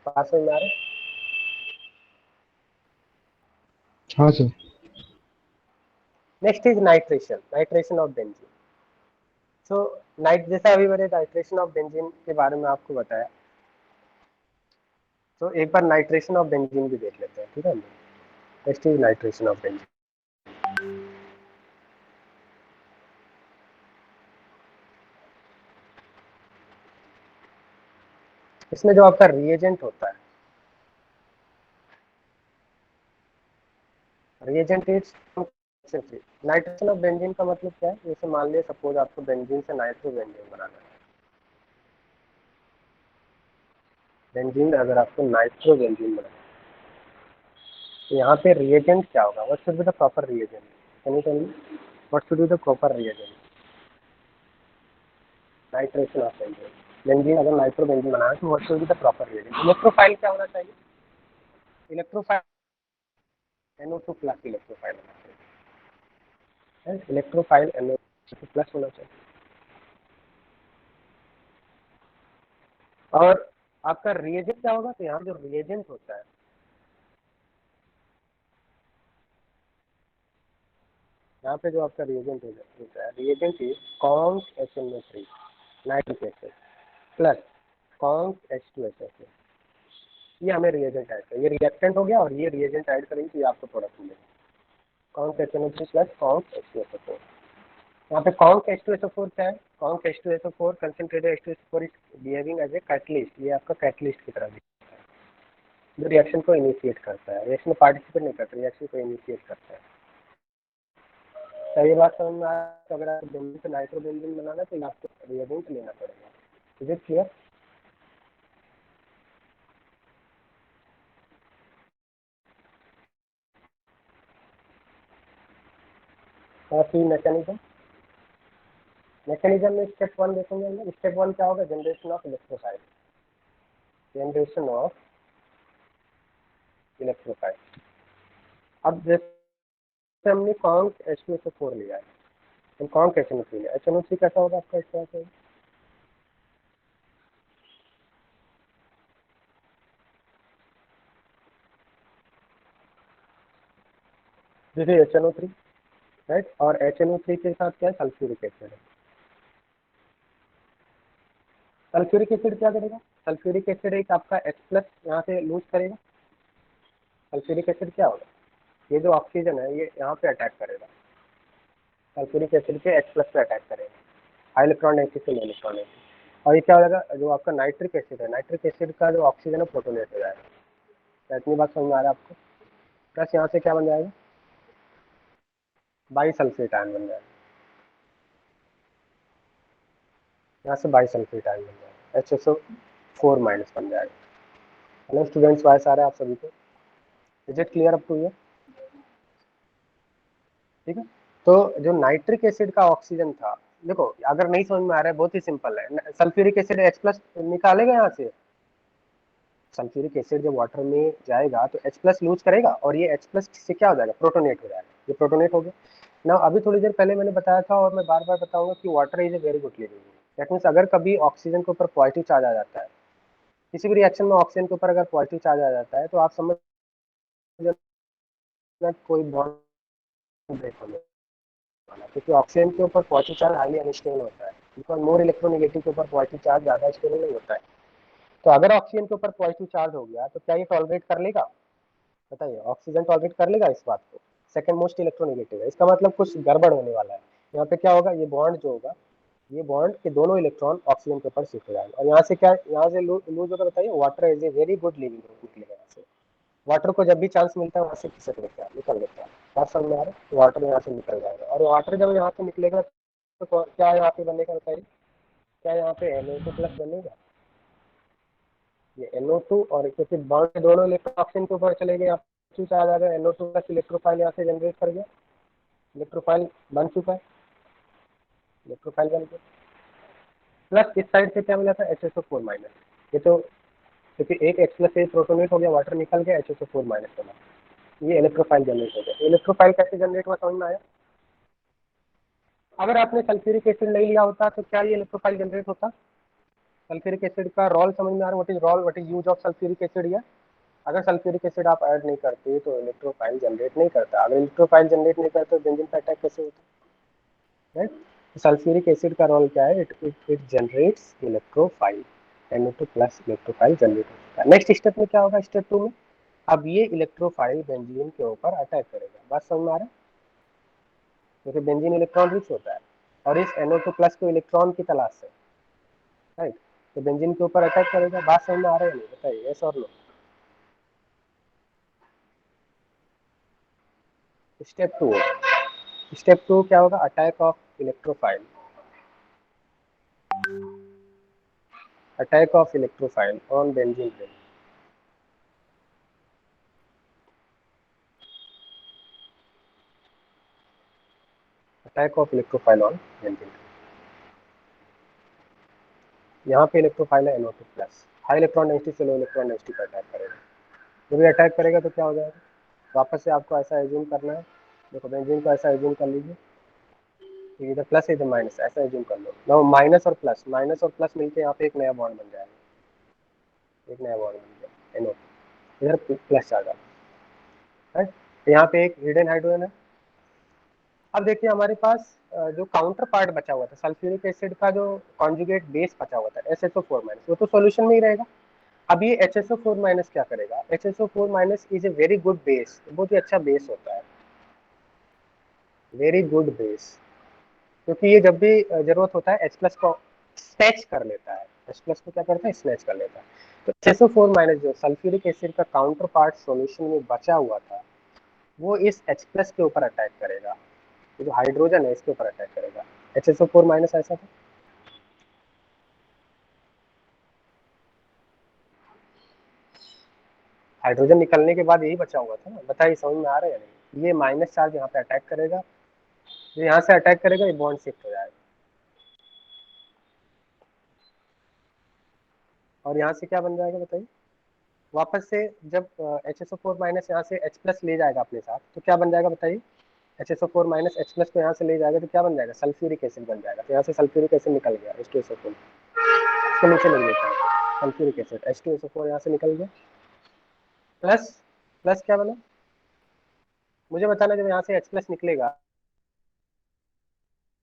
पास में आ रहे? हाँ sir. Next is nitration of benzene. So जैसा अभी मैंने nitration of benzene के बारे में आपको बताया, तो एक बार नाइट्रेशन ऑफ बेंजीन भी देख लेते हैं, ठीक है? Next is nitration of benzene. इसमें जो आपका रिएजेंट होता है, reagent is nitration of benzene का मतलब क्या है? जैसे मान लिया सपोज आपको बेंजीन से नाइट्रो बेंजीन बनाना है, बेंजीन अगर आपको नाइट्रो बेंजीन बनाना है तो यहाँ पे रिएजेंट क्या होगा? What should be the proper reagent? Can you tell me what should be the proper reagent? Nitration of benzene, benzene अगर नाइट्रो बेंजीन बनाना है तो what should be the proper reagent? Electrophile क्या होना चाहिए? इलेक्ट्रोफाइल NO2 प्लस इलेक्ट्रोफाइल होना चाहिए, electrophile NO2 plus होना चाहिए। और आपका रिएजेंट क्या होगा? तो यहाँ जो रिएजेंट होता है, यहाँ पे जो आपका रिएजेंट होता है, reagent is cons HNO3 nitric acid plus cons H2SO4। ये हमें रिएजेंट ऐड करें, ये रिएक्टेंट हो गया और ये रिएजेंट ऐड करेंगे तो ये आपको प्रोडक्ट मिलेगा, cons HNO3 plus cons H2SO4। यहाँ पे कॉन्स H2SO4 क्या है? Conc H2SO4 concentrated H2SO4 is behaving as a catalyst. ये आपका कैटलिस्ट की तरह दिखता है, जो रिएक्शन को इनिशिएट करता है, रिएक्शन में पार्टिसिपेट नहीं करता, रिएक्शन को इनिशिएट करता है। सही बात समझ में आया? तो अगर आपको बेंजीन से नाइट्रो बेंजीन बनाना है तो आपको रिएजेंट लेना पड़ेगा। Is it clear? और फिर मैकेनिज्म में स्टेप 1 देखेंगे हम। स्टेप 1 क्या होगा? Generation of electrophile, generation of electrophile. अब जैसे हमने कॉन्स H2SO4 लिया है, हम कॉन्स HNO3 लिया, HNO3 कैसा होगा आपका? इस तरह से जैसे HNO3, राइट? और HNO3 के साथ क्या है? सल्फ्यूरिक एसिड है। सल्फ्यूरिक एसिड क्या करेगा? सल्फ्यूरिक एसिड एक आपका H प्लस यहाँ से लूज करेगा। सल्फ्यूरिक एसिड क्या होगा? ये जो ऑक्सीजन है ये यहाँ पे अटैक करेगा, सल्फ्यूरिक एसिड के H प्लस पे अटैक करेगा, हाई इलेक्ट्रॉन डेंसिटी से लो इलेक्ट्रॉन डेंसिटी। और ये क्या हो जाएगा, जो आपका नाइट्रिक एसिड है, नाइट्रिक एसिड का जो ऑक्सीजन है प्रोटोनेट हो जाएगा। क्या इतनी बात समझ में आ रहा है आपको? प्लस यहाँ से क्या बन जाएगा, बाई सल्फेट आयन बन जाएगा, यहाँ से बाई सल्फेट आयन बन जाएगा, HSO4 माइनस बन जाएगा। हेलो स्टूडेंट्स, वाइस आ रहा है आप सभी को? Is it clear up to ये? ठीक है। तो जो नाइट्रिक एसिड का ऑक्सीजन था, देखो अगर नहीं समझ में आ रहा है बहुत ही सिंपल है, सल्फ्यूरिक एसिड H प्लस निकालेगा यहाँ से, सल्फ्यूरिक एसिड जब वाटर में जाएगा तो H प्लस लूज करेगा और ये H प्लस से क्या हो जाएगा, प्रोटोनेट हो जाएगा, ये प्रोटोनेट हो गया ना। अभी थोड़ी देर पहले मैंने बताया था और मैं बार बार बताऊंगा कि water is a very good living, that means अगर कभी ऑक्सीजन के ऊपर पॉजिटिव चार्ज आ जाता है, किसी भी रिएक्शन में ऑक्सीजन के ऊपर अगर पॉजिटिव चार्ज आ जाता है तो आप समझ कोई बॉन्ड ब्रेक होने वाला, क्योंकि ऑक्सीजन के ऊपर पॉजिटिव चार्ज हाईली अनस्टेबल होता है, बिकॉज मोर इलेक्ट्रोनेगेटिव के ऊपर पॉजिटिव चार्ज ज्यादा स्टेबल नहीं होता है। तो अगर ऑक्सीजन के ऊपर पॉजिटिव चार्ज हो गया तो क्या ये टॉलरेट कर लेगा? बताइए, ऑक्सीजन टॉलरेट कर लेगा इस बात को? सेकंड मोस्ट इलेक्ट्रोनेगेटिव है, इसका मतलब कुछ गड़बड़ होने वाला है। यहाँ पे क्या होगा, ये बॉन्ड जो होगा, ये बॉन्ड के दोनों इलेक्ट्रॉन ऑक्सीजन के ऊपर शिफ्ट हो जाएंगे और यहाँ से क्या, यहाँ से लूज होगा, बताइए, water is a very good leaving group निकलेगा यहाँ से। वाटर को जब भी चांस मिलता है वहां से खिसक लेता है, निकल लेता है, बात समझ में आ रहा है? वाटर यहाँ से निकल जाएगा और वाटर जब यहाँ से निकलेगा तो क्या यहाँ पे बनेगा, बताइए, क्या यहाँ पे NO2 प्लस बनेगा? ये NO2 और क्योंकि बॉन्ड के दोनों इलेक्ट्रॉन ऑक्सीजन के ऊपर चले गए, यहाँ पे आ जाएगा, NO2 प्लस इलेक्ट्रोफाइल यहाँ से जनरेट कर गया, इलेक्ट्रोफाइल बन चुका है, इलेक्ट्रोफाइल बन गया। प्लस इस साइड से क्या मिला था, HSO4 माइनस, ये तो क्योंकि एक H प्लस से प्रोटोनेट हो गया, वाटर निकल गया, HSO4 माइनस बना, ये इलेक्ट्रोफाइल जनरेट हो गया। इलेक्ट्रोफाइल कैसे जनरेट हुआ समझ में आया? अगर आपने सल्फ्यूरिक एसिड नहीं लिया होता तो क्या ये इलेक्ट्रोफाइल जनरेट होता? सल्फ्यूरिक एसिड का रोल समझ में आ रहा है, what is role, what is use of sulphuric acid? या अगर सल्फ्यूरिक एसिड आप ऐड नहीं करते तो इलेक्ट्रोफाइल जनरेट नहीं करता, अगर इलेक्ट्रोफाइल जनरेट नहीं करता तो बेंजीन पे अटैक कैसे होता? राइट। सल्फ्यूरिक एसिड का रोल क्या है, it generates electrophile, NO2 plus electrophile generate होता है। नेक्स्ट स्टेप में क्या होगा, स्टेप 2 में अब ये इलेक्ट्रोफाइल बेंजीन के ऊपर अटैक करेगा, बात समझ में आ रहा है? क्योंकि बेंजीन इलेक्ट्रॉन रिच होता है और इस NO2 प्लस को इलेक्ट्रॉन की तलाश है, राइट, तो बेंजीन के ऊपर अटैक करेगा, बात समझ में आ रहा है नहीं, बताइए यस और नो? स्टेप 2, स्टेप 2 क्या होगा, attack of electrophile, attack of electrophile on benzene ring, attack of electrophile on benzene ring. यहाँ पे इलेक्ट्रोफाइल है NO2 plus, high electron density से लो इलेक्ट्रॉन डेंसिटी पर अटैक करेगा। जब ये अटैक करेगा तो क्या हो जाएगा, वापस से आपको ऐसा एज्यूम करना है, देखो बेंजीन को ऐसा एज्यूम कर लीजिए, इधर प्लस इधर माइनस, ऐसा एज्यूम कर लो ना, माइनस और प्लस मिलके यहाँ पे एक नया बॉन्ड बन जाएगा, एक नया बॉन्ड बन जाएगा NO, इधर प्लस चार्ज आ रहा है, यहाँ पे एक हिडन हाइड्रोजन है। अब देखिए हमारे पास जो काउंटर पार्ट बचा हुआ था, सल्फ्यूरिक एसिड का जो कॉन्जुगेट बेस बचा हुआ था SSO4 माइनस, वो तो सॉल्यूशन में ही रहेगा। अब ये HSO4 माइनस क्या करेगा, HSO4 minus is a very good base, बहुत ही अच्छा बेस होता है, वेरी गुड बेस, क्योंकि ये जब भी जरूरत होता है H प्लस को स्नैच कर लेता है, H प्लस को क्या करता है, स्नैच कर लेता है। तो HSO4 माइनस जो सल्फ्यूरिक एसिड का काउंटर पार्ट सोल्यूशन में बचा हुआ था, वो इस H प्लस के ऊपर अटैक करेगा, ये जो हाइड्रोजन है इसके ऊपर अटैक करेगा, HSO4 माइनस ऐसा था। हाइड्रोजन निकलने के बाद यही बचा हुआ था ना, बताइए समझ में आ रहा है या नहीं? ये माइनस चार्ज यहाँ पे अटैक करेगा, जो यहाँ से अटैक करेगा ये बॉन्ड शिफ्ट हो जाएगा और यहाँ से क्या बन जाएगा बताइए, वापस से जब HSO4 माइनस यहाँ से H प्लस ले जाएगा अपने साथ तो क्या बन जाएगा बताइए, HSO4 माइनस H प्लस को यहाँ से ले जाएगा तो क्या बन जाएगा, सल्फ्यूरिक एसिड बन जाएगा, तो यहाँ से सल्फ्यूरिक एसिड निकल गया H2SO4, इसको नीचे लिख देता है, सल्फ्यूरिक एसिड H2SO4 यहाँ से निकल गया, प्लस प्लस क्या बना, मुझे बताना, जब यहाँ से H प्लस निकलेगा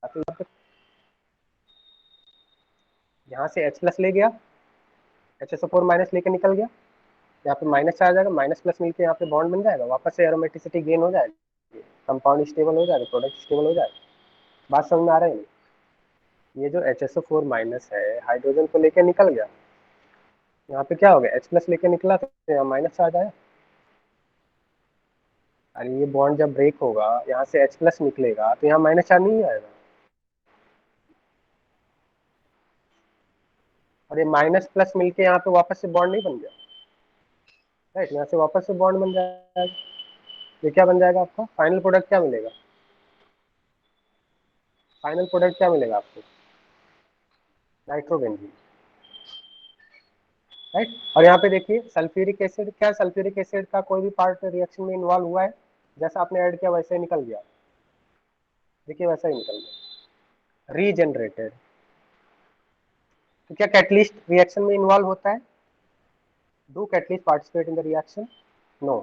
तो यहाँ से H प्लस ले गया, HSO4 माइनस लेकर निकल गया, यहाँ पे माइनस आ जाएगा, माइनस प्लस मिलकर यहाँ पे बॉन्ड बन जाएगा, वापस से एरोमेटिसिटी गेन हो जाएगी, कंपाउंड स्टेबल हो जाएगा, प्रोडक्ट स्टेबल हो जाएगा, बात समझ में आ रहा है नहीं? ये जो HSO4 माइनस है हाइड्रोजन को लेके निकल गया, यहाँ पे क्या हो गया, H प्लस लेके निकला तो यहाँ माइनस आ जाए। अरे ये बॉन्ड जब ब्रेक होगा यहाँ से H प्लस निकलेगा तो यहाँ माइनस चार्ज नहीं आएगा, और ये माइनस प्लस मिलके यहाँ पे वापस से बॉन्ड नहीं बन गया, राइट, यहाँ से वापस से बॉन्ड बन जाएगा। ये क्या बन जाएगा आपका फाइनल प्रोडक्ट, क्या मिलेगा, फाइनल प्रोडक्ट क्या मिलेगा आपको, नाइट्रोबेंजीन, राइट। और यहाँ पे देखिए सल्फ्यूरिक एसिड, क्या सल्फ्यूरिक एसिड का कोई भी पार्ट रिएक्शन में इन्वॉल्व हुआ है, जैसा आपने ऐड किया वैसे ही निकल गया, देखिए वैसा ही निकल गया, रीजनरेटेड। तो क्या कैटलिस्ट रिएक्शन में इन्वॉल्व होता है, do catalyst participate in the reaction, no.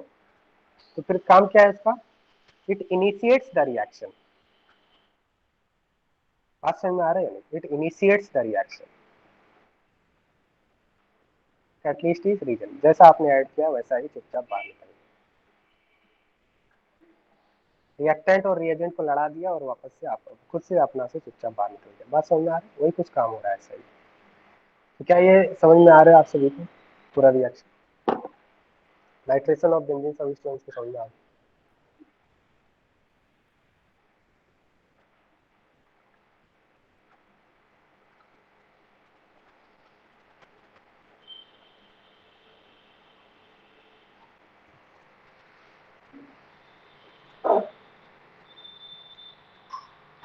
तो फिर काम क्या है इसका, इट इनिशिएट्स द रिएक्शन, बात समझ में आ रही है, it initiates the reaction, catalyst is reason, जैसा आपने ऐड किया वैसा ही चुपचाप बाहर निकल गया, रिएक्टेंट और रिएजेंट को लड़ा दिया और वापस से आप खुद से अपना से चुपचाप बाहर निकल गया, बात समझ में आ रही है, वही कुछ काम हो रहा है सही। तो क्या ये समझ में आ रहा है आप सभी को पूरा रिएक्शन, नाइट्रेशन ऑफ बेंजीन सभी स्टोन्स को समझ में आ रहा है।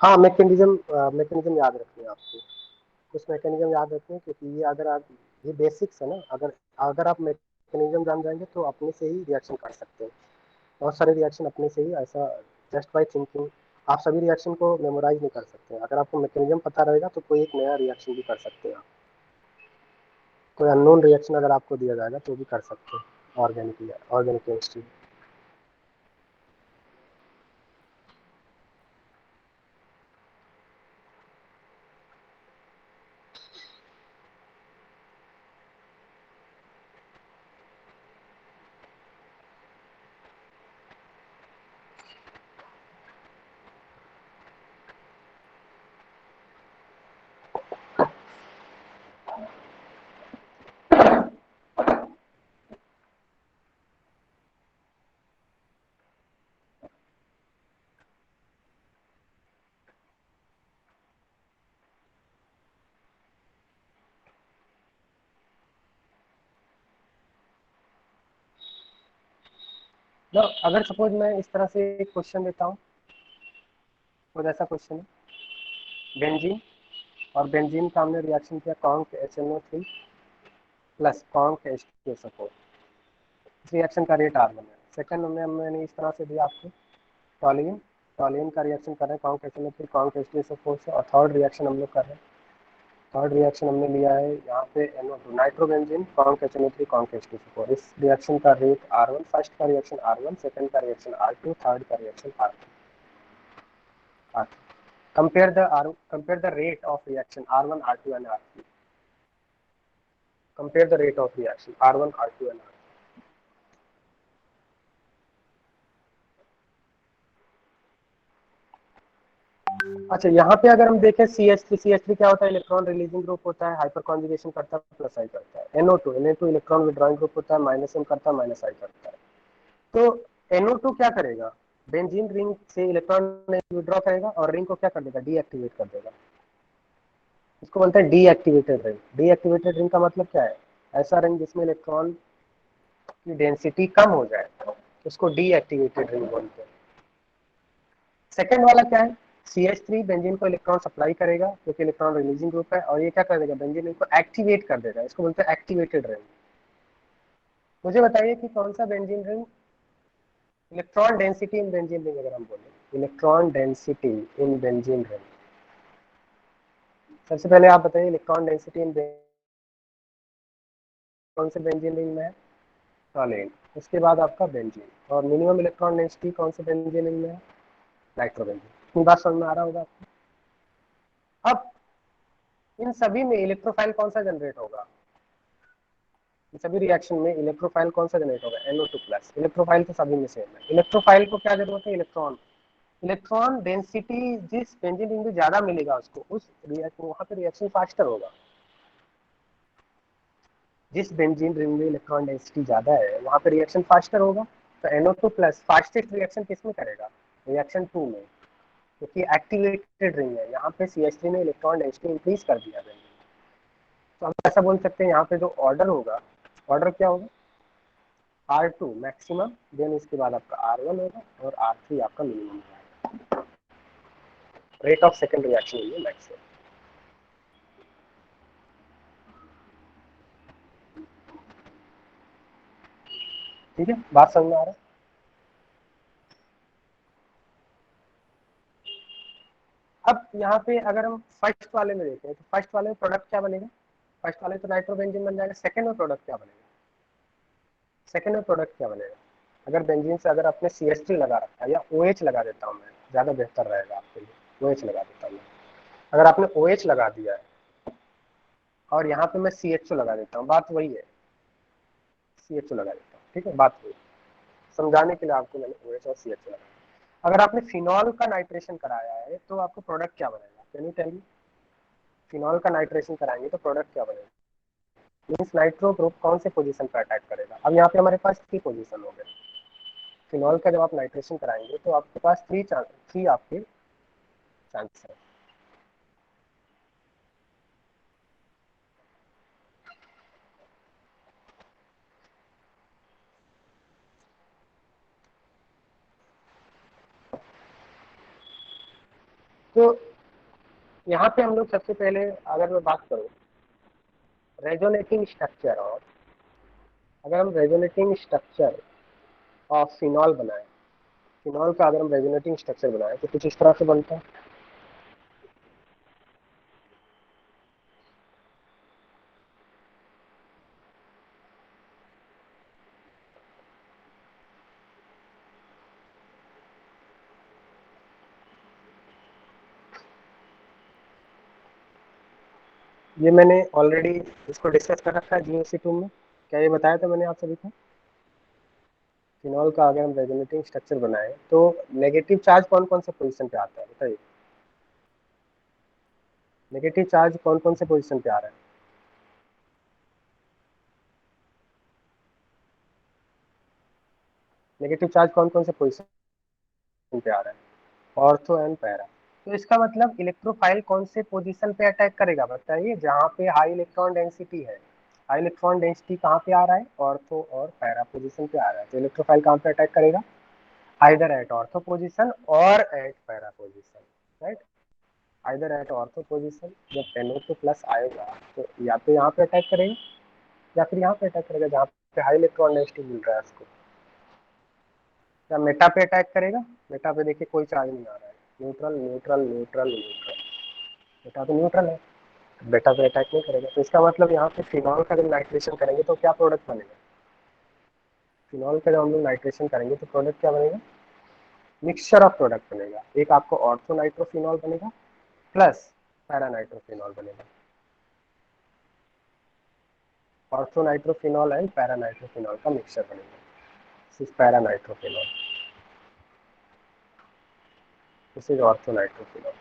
हाँ, मैकेनिज्म याद रखनी है आपको, कुछ मैकेनिज्म याद रखनी है, क्योंकि ये अगर आप, ये बेसिक्स है ना, अगर अगर आप मैकेनिज्म जान जाएंगे तो अपने से ही रिएक्शन कर सकते हैं, बहुत सारे रिएक्शन अपने से ही ऐसा, जस्ट बाय थिंकिंग आप सभी रिएक्शन को मेमोराइज नहीं कर सकते हैं, अगर आपको मैकेनिज्म पता रहेगा तो कोई एक नया रिएक्शन भी कर सकते हैं आप, कोई अननोन रिएक्शन अगर आपको दिया जाएगा तो भी कर सकते हैं ऑर्गेनिक केमिस्ट्री। तो अगर सपोज मैं इस तरह से एक क्वेश्चन देता हूँ, कुछ ऐसा क्वेश्चन है, बेंजीन और बेंजीन का हमने रिएक्शन किया conc HNO3 plus conc H2SO4, इस रिएक्शन का रेट R1 है। सेकंड में मैंने इस तरह से दिया आपको टॉलिन, टॉलिन का रिएक्शन कर रहे हैं कॉन्क HNO3 कॉन्क H2SO4 से, और थर्ड रिएक्शन हम लोग कर रहे हैं, थर्ड रिएक्शन हमने लिया है यहाँ पे NO2 nitrobenzene conc HNO3 conc H2SO4, इस रिएक्शन का रेट R1, फर्स्ट का रिएक्शन R1, सेकंड का रिएक्शन R2, थर्ड का reaction R2। compare the rate of reaction R1, R2 and R3, compare the rate of reaction R1, R2 and R3। अच्छा, यहाँ पे अगर हम देखें CH3 क्या होता है, इलेक्ट्रॉन रिलीजिंग ग्रुप होता है, हाइपर कॉन्जुगेशन करता है, प्लस आई करता है। NO2 इलेक्ट्रॉन विड्रॉइंग ग्रुप होता है, माइनस एम करता है, माइनस आई करता है। तो NO2 क्या करेगा, बेंजीन रिंग से इलेक्ट्रॉन विड्रॉ करेगा और रिंग को क्या कर देगा, डीएक्टिवेट कर देगा, इसको बोलते हैं डीएक्टिवेटेड रिंग। डीएक्टिवेटेड रिंग का मतलब क्या है, ऐसा रिंग जिसमें इलेक्ट्रॉन की डेंसिटी कम हो जाए, उसको डीएक्टिवेटेड रिंग बोलते हैं। सेकेंड वाला क्या है, CH3 बेंजीन को इलेक्ट्रॉन सप्लाई करेगा क्योंकि इलेक्ट्रॉन रिलीजिंग ग्रुप है, और ये क्या कर देगा, बेंजीन रिंग को एक्टिवेट कर देगा, इसको बोलते हैं एक्टिवेटेड रिंग। मुझे बताइए कि कौन सा benzene ring, electron density in benzene ring, अगर हम बोले electron density in benzene ring, सबसे पहले आप बताइए इलेक्ट्रॉन डेंसिटी इन कौन से बेंजीन रिंग में है, टॉलेन, उसके बाद आपका बेंजीन, और मिनिमम इलेक्ट्रॉन डेंसिटी कौन से बेंजीन रिंग में है, नाइट्रोबेंजीन। इतनी बात समझ में आ रहा होगा आपको। अब इन सभी में इलेक्ट्रोफाइल कौन सा जनरेट होगा, इन सभी रिएक्शन में इलेक्ट्रोफाइल कौन सा जनरेट होगा, NO2 प्लस। इलेक्ट्रोफाइल तो सभी में सेम है, इलेक्ट्रोफाइल को क्या जरूरत है, इलेक्ट्रॉन, इलेक्ट्रॉन डेंसिटी जिस बेंजीन रिंग में ज्यादा मिलेगा उसको, उस वहां पे रिएक्शन फास्टर होगा। जिस बेंजीन रिंग में इलेक्ट्रॉन डेंसिटी ज्यादा है वहां पे रिएक्शन फास्टर होगा। तो NO2 प्लस फास्टेस्ट रिएक्शन किसमें करेगा, रिएक्शन 2 में, क्योंकि एक्टिवेटेड रिंग है। यहाँ पे CH3 ने इलेक्ट्रॉन डेंसिटी इंक्रीज कर दिया बेंजीन। तो हम ऐसा बोल सकते हैं यहाँ पे जो ऑर्डर होगा, ऑर्डर क्या होगा, R2 मैक्सिमम, देन इसके बाद आपका R1 होगा और R3 आपका मिनिमम होगा। रेट ऑफ सेकंड रिएक्शन ये मैक्सिमम। ठीक है, बात समझ में आ रहा है। अब यहाँ पे अगर हम फर्स्ट वाले में देखें तो फर्स्ट वाले में प्रोडक्ट क्या बनेगा, फर्स्ट वाले तो नाइट्रोबेंजीन बन जाएगा। सेकंड में प्रोडक्ट क्या बनेगा, सेकंड में प्रोडक्ट क्या बनेगा, अगर बेंजीन से अगर आपने CH3 लगा रखा है, या OH लगा देता हूँ मैं, ज्यादा बेहतर रहेगा आपके लिए, OH लगा देता हूँ। अगर आपने OH लगा दिया है और यहाँ पे मैं CHO लगा देता हूँ, बात वही है, CHO लगा देता हूँ, ठीक है, बात वही, समझाने के लिए आपको मैंने OH और CHO लगाया। अगर आपने फिनॉल का नाइट्रेशन कराया है तो आपको प्रोडक्ट क्या बनेगा, can you tell me. Phenol का नाइट्रेशन कराएंगे तो प्रोडक्ट क्या बनेगा, मीन्स नाइट्रो ग्रुप कौन से पोजीशन पर अटैक करेगा। अब यहाँ पे हमारे पास 3 पोजीशन हो गए। फिनॉल का जब आप नाइट्रेशन कराएंगे तो आपके पास 3 आपके चांसेस है। तो यहाँ पे हम लोग सबसे पहले, अगर मैं बात करूँ रेजोनेटिंग स्ट्रक्चर, और अगर हम रेजोनेटिंग स्ट्रक्चर ऑफ फिनॉल बनाए, फिनॉल का अगर हम रेजोनेटिंग स्ट्रक्चर बनाए तो कुछ इस तरह से बनता है। ये मैंने ऑलरेडी इसको डिस्कस कर रखा है GOC2 में, क्या ये बताया था मैंने आप सभी को। फिनॉल का अगर हम रेजोनेटिंग स्ट्रक्चर बनाए तो नेगेटिव चार्ज कौन कौन से पोजीशन पे आता है बताइए, नेगेटिव चार्ज कौन कौन से पोजीशन पे आ रहा है, नेगेटिव चार्ज कौन कौन से पोजीशन पे आ रहा है, ऑर्थो एंड पैरा। तो इसका मतलब इलेक्ट्रोफाइल कौन से पोजीशन पे अटैक करेगा बताइए, जहाँ पे हाई इलेक्ट्रॉन डेंसिटी है। हाई इलेक्ट्रॉन डेंसिटी कहाँ पे आ रहा है, ऑर्थो और पैरा पोजीशन पे आ रहा है। तो इलेक्ट्रोफाइल कहाँ पे अटैक करेगा, आइदर एट ऑर्थो पोजीशन और eight para position, right. Either eight ortho position, जब NO2 प्लस आएगा तो या तो यहाँ पे अटैक करेगा या फिर यहाँ पे अटैक करेगा, जहाँ पे हाई इलेक्ट्रॉन डेंसिटी मिल रहा है उसको। या मेटा पे अटैक करेगा, मेटा पे देखिए कोई चार्ज नहीं आ रहा है, neutral neutral neutral neutral, Meta तो न्यूट्रल है, बेटा पे अटैक नहीं करेगा। तो इसका मतलब यहाँ पे फिनॉल का जब नाइट्रेशन करेंगे तो क्या प्रोडक्ट बनेगा, फिनॉल का जब हम लोग नाइट्रेशन करेंगे तो प्रोडक्ट क्या बनेगा, मिक्सचर ऑफ प्रोडक्ट बनेगा। एक आपको ऑर्थो नाइट्रोफिनॉल बनेगा प्लस पैरा नाइट्रोफिनॉल बनेगा, ortho nitrophenol and para nitrophenol का मिक्सचर बनेगा, this is para nitrophenol, this is ortho nitrophenol.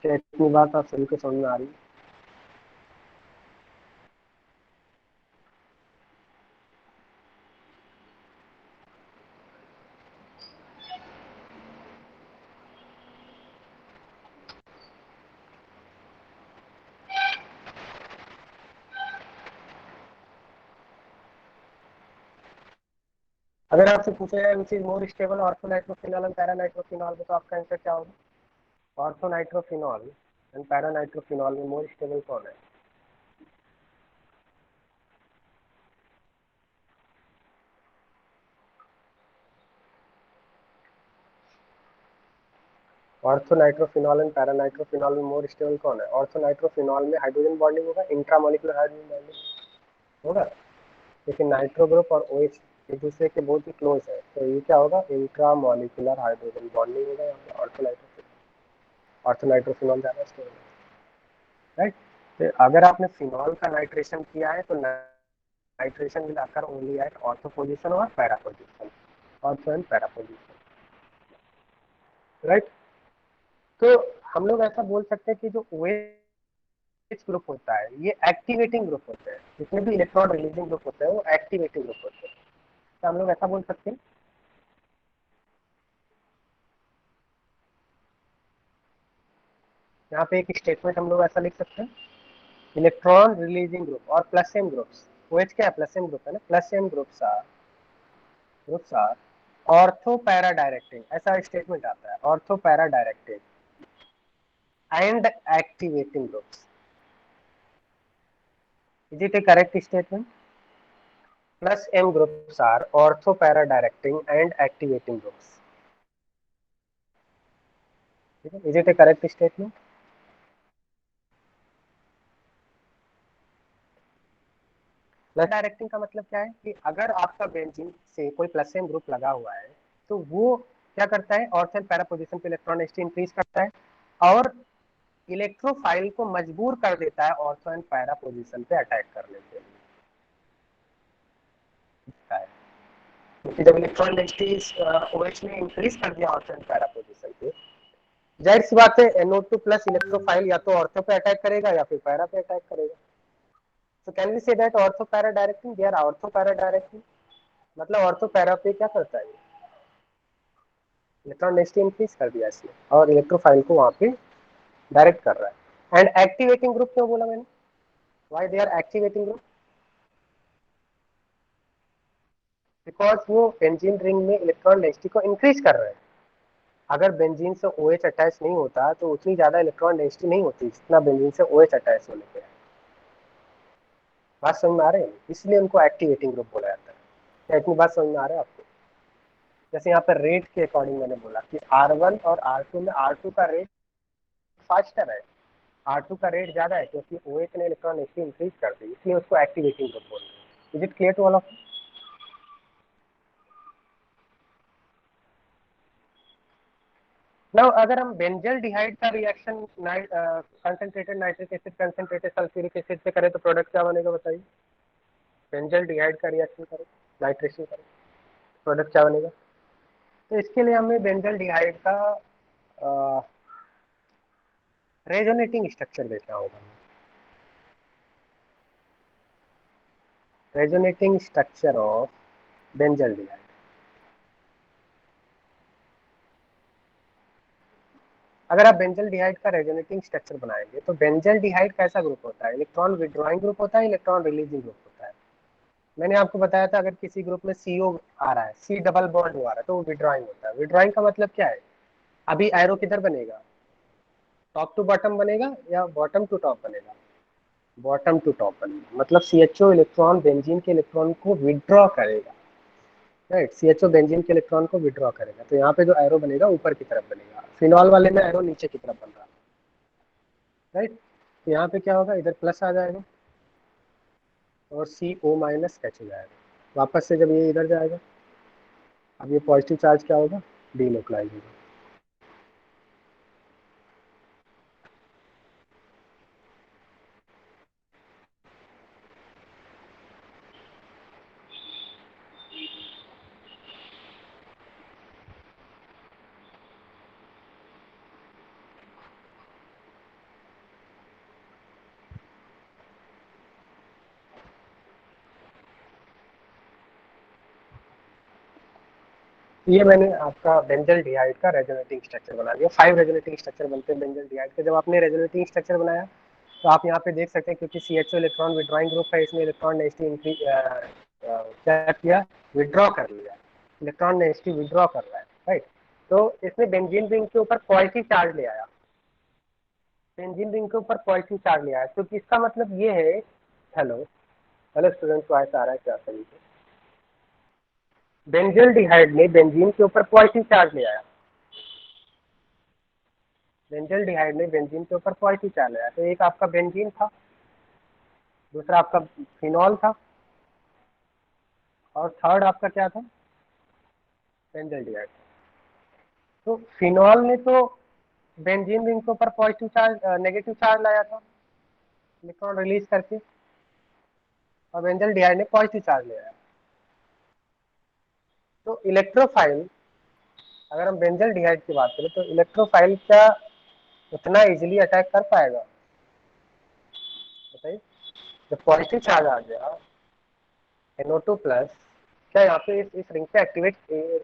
क्या इतनी बात आप सभी को समझ में आ रही है। अगर आपसे पूछा जाए which is more stable, ortho nitrophenol and para nitrophenol में, तो आपका आंसर क्या होगा, ortho nitrophenol and para nitrophenol में मोर स्टेबल कौन है, ortho nitrophenol and para nitrophenol में मोर स्टेबल कौन है। ऑर्थो नाइट्रोफिनॉल में हाइड्रोजन बॉन्डिंग होगा, इंट्रामोलिकुलर हाइड्रोजन बॉन्डिंग होगा, लेकिन नाइट्रो ग्रुप और OH एक दूसरे के बहुत ही क्लोज है, तो ये क्या होगा, इंट्रामोलिकुलर हाइड्रोजन बॉन्डिंग होगा यहाँ पे ऑर्थो नाइट्रोफिनॉल ज्यादा स्टेबल है, राइट। तो अगर आपने फिनॉल का नाइट्रेशन किया है तो nitration will occur only at ortho position और para position, ortho and para position, right. तो हम लोग ऐसा बोल सकते हैं कि जो OH ग्रुप होता है ये एक्टिवेटिंग ग्रुप होता है, जितने भी इलेक्ट्रॉन रिलीजिंग ग्रुप होते हैं वो एक्टिवेटिंग ग्रुप होते हैं। तो हम लोग ऐसा बोल सकते हैं, यहाँ पे एक स्टेटमेंट हम लोग ऐसा लिख सकते हैं, इलेक्ट्रॉन रिलीजिंग ग्रुप और प्लस एम ग्रुप्स, OH क्या है, प्लस एम ग्रुप है ना, plus M groups are ortho para directing, ऐसा स्टेटमेंट आता है, ortho para directing and activating groups. Is it a correct statement? Plus M groups are ortho-para-directing and activating groups. Is it a correct statement? Plus directing का मतलब क्या है कि अगर आपका बेंजीन से कोई प्लस एम ग्रुप लगा हुआ है तो वो क्या करता है, ऑर्थो एंड पैरा पोजीशन पे इलेक्ट्रॉन डेंसिटी इंक्रीज करता है और इलेक्ट्रोफाइल को मजबूर कर देता है ऑर्थो एंड पैरा पोजीशन पे अटैक करने के लिए। क्योंकि जब इलेक्ट्रॉन डेंसिटी OH ने इंक्रीज कर दिया ऑर्थो एंड पैरा पोजीशन पे, जाहिर सी बात है NO2 प्लस इलेक्ट्रोफाइल या तो ऑर्थो पे अटैक करेगा या फिर पैरा पे अटैक करेगा। So can we say that ortho para directing? They are ortho para directing. मतलब ऑर्थो पैरा पे क्या करता है, इलेक्ट्रॉन डेंसिटी इंक्रीज कर दिया इसने और इलेक्ट्रोफाइल को वहां पे डायरेक्ट कर रहा है। एंड एक्टिवेटिंग ग्रुप क्यों बोला मैंने, why they are activating group? Because वो बेंजीन रिंग में इलेक्ट्रॉन डेंसिटी को इंक्रीज कर रहे हैं। अगर बेंजीन से OH अटैच नहीं होता तो उतनी ज्यादा इलेक्ट्रॉन डेंसिटी नहीं होती जितना बेंजीन से OH अटैच होने पे है। बात समझ में आ रही है? इसलिए उनको एक्टिवेटिंग ग्रुप बोला जाता है। क्या इतनी बात समझ में आ रहा है आपको? जैसे यहाँ पर रेट के अकॉर्डिंग मैंने बोला कि R1 और R2 में R2 का रेट फास्टर है, R2 का रेट ज्यादा है क्योंकि OH ने इलेक्ट्रॉन डेंसिटी इंक्रीज कर दी, इसलिए उसको एक्टिवेटिंग ग्रुप बोल रहे हैं। Is it clear to all of? Now अगर हम बेंजल डिहाइड का reaction concentrated nitric acid concentrated sulphuric acid से करें तो प्रोडक्ट क्या बनेगा बताइए? बेंजल डिहाइड का रिएक्शन करें, नाइट्रेशन करें, प्रोडक्ट क्या बनेगा? तो इसके लिए हमें बेंजल डिहाइड का रेजोनेटिंग स्ट्रक्चर देखना होगा। Resonating structure of benzaldehyde. अगर आप बेंजल डिहाइड का रेजोनेटिंग स्ट्रक्चर बनाएंगे तो बेंजल डिहाइड कैसा ग्रुप होता है, इलेक्ट्रॉन विड्रॉइंग ग्रुप होता है, इलेक्ट्रॉन रिलीजिंग ग्रुप होता है। मैंने आपको बताया था अगर किसी ग्रुप में CO आ रहा है, C डबल बॉन्ड आ रहा है तो वो विड्रॉइंग होता है। विड्रॉइंग का मतलब क्या है, अभी एरो किधर बनेगा, टॉप टू बॉटम बनेगा या बॉटम टू टॉप बनेगा? बॉटम टू टॉप बनेगा, मतलब CHO इलेक्ट्रॉन बेंजीन के इलेक्ट्रॉन को विड्रॉ करेगा, राइट। CHO बेंजीन के इलेक्ट्रॉन को विड्रॉ करेगा, तो यहाँ पे जो एरो बनेगा ऊपर की तरफ बनेगा, फिनॉल वाले में एरो नीचे की तरफ बन रहा है, राइट। तो यहाँ पे क्या होगा, इधर प्लस आ जाएगा और CO माइनस H हो जाएगा। वापस से जब ये इधर जाएगा, अब ये पॉजिटिव चार्ज क्या होगा, डीलोकलाइज होगा। ये मैंने आपका बेंजल डिहाइड का रेजोनेटिंग स्ट्रक्चर बना दिया। 5 रेजोनेटिंग स्ट्रक्चर बनते हैं बेंजल डिहाइड के। जब आपने रेजोनेटिंग स्ट्रक्चर बनाया तो आप यहाँ पे देख सकते हैं क्योंकि CHO इलेक्ट्रॉन विड्रॉइंग ग्रुप है, इसमें इलेक्ट्रॉन डेंसिटी इंक्रीज क्या किया, विड्रॉ कर लिया, इलेक्ट्रॉन डेंसिटी विड्रॉ कर रहा है, राइट। तो इसने बेंजीन रिंग के ऊपर पॉजिटिव चार्ज ले आया, बेंजीन रिंग के ऊपर पॉजिटिव चार्ज ले आया, तो इसका मतलब ये है, हेलो हेलो स्टूडेंट, को ऐसा आ रहा है क्या सही से? बेंजल डिहाइड ने बेंजीन के ऊपर पॉजिटिव चार्ज ले आया, बेंजल डिहाइड ने बेंजीन के ऊपर पॉजिटिव चार्ज आया, तो एक आपका बेंजीन था, दूसरा आपका फिनॉल था और थर्ड आपका क्या था, बेंजल डिहाइड। तो फिनॉल ने तो बेंजीन रिंग के ऊपर पॉजिटिव चार्ज नेगेटिव चार्ज लाया था इलेक्ट्रॉन रिलीज करके, और बेंजल डिहाइड ने पॉजिटिव चार्ज ले आया। तो इलेक्ट्रोफाइल, अगर हम बेंजल डिहाइड की बात करें तो इलेक्ट्रोफाइल क्या उतना इजीली अटैक कर पाएगा? बताइए, जब पॉजिटिव चार्ज आ गया NO2 प्लस, क्या यहाँ पे इस रिंग पे एक्टिवेट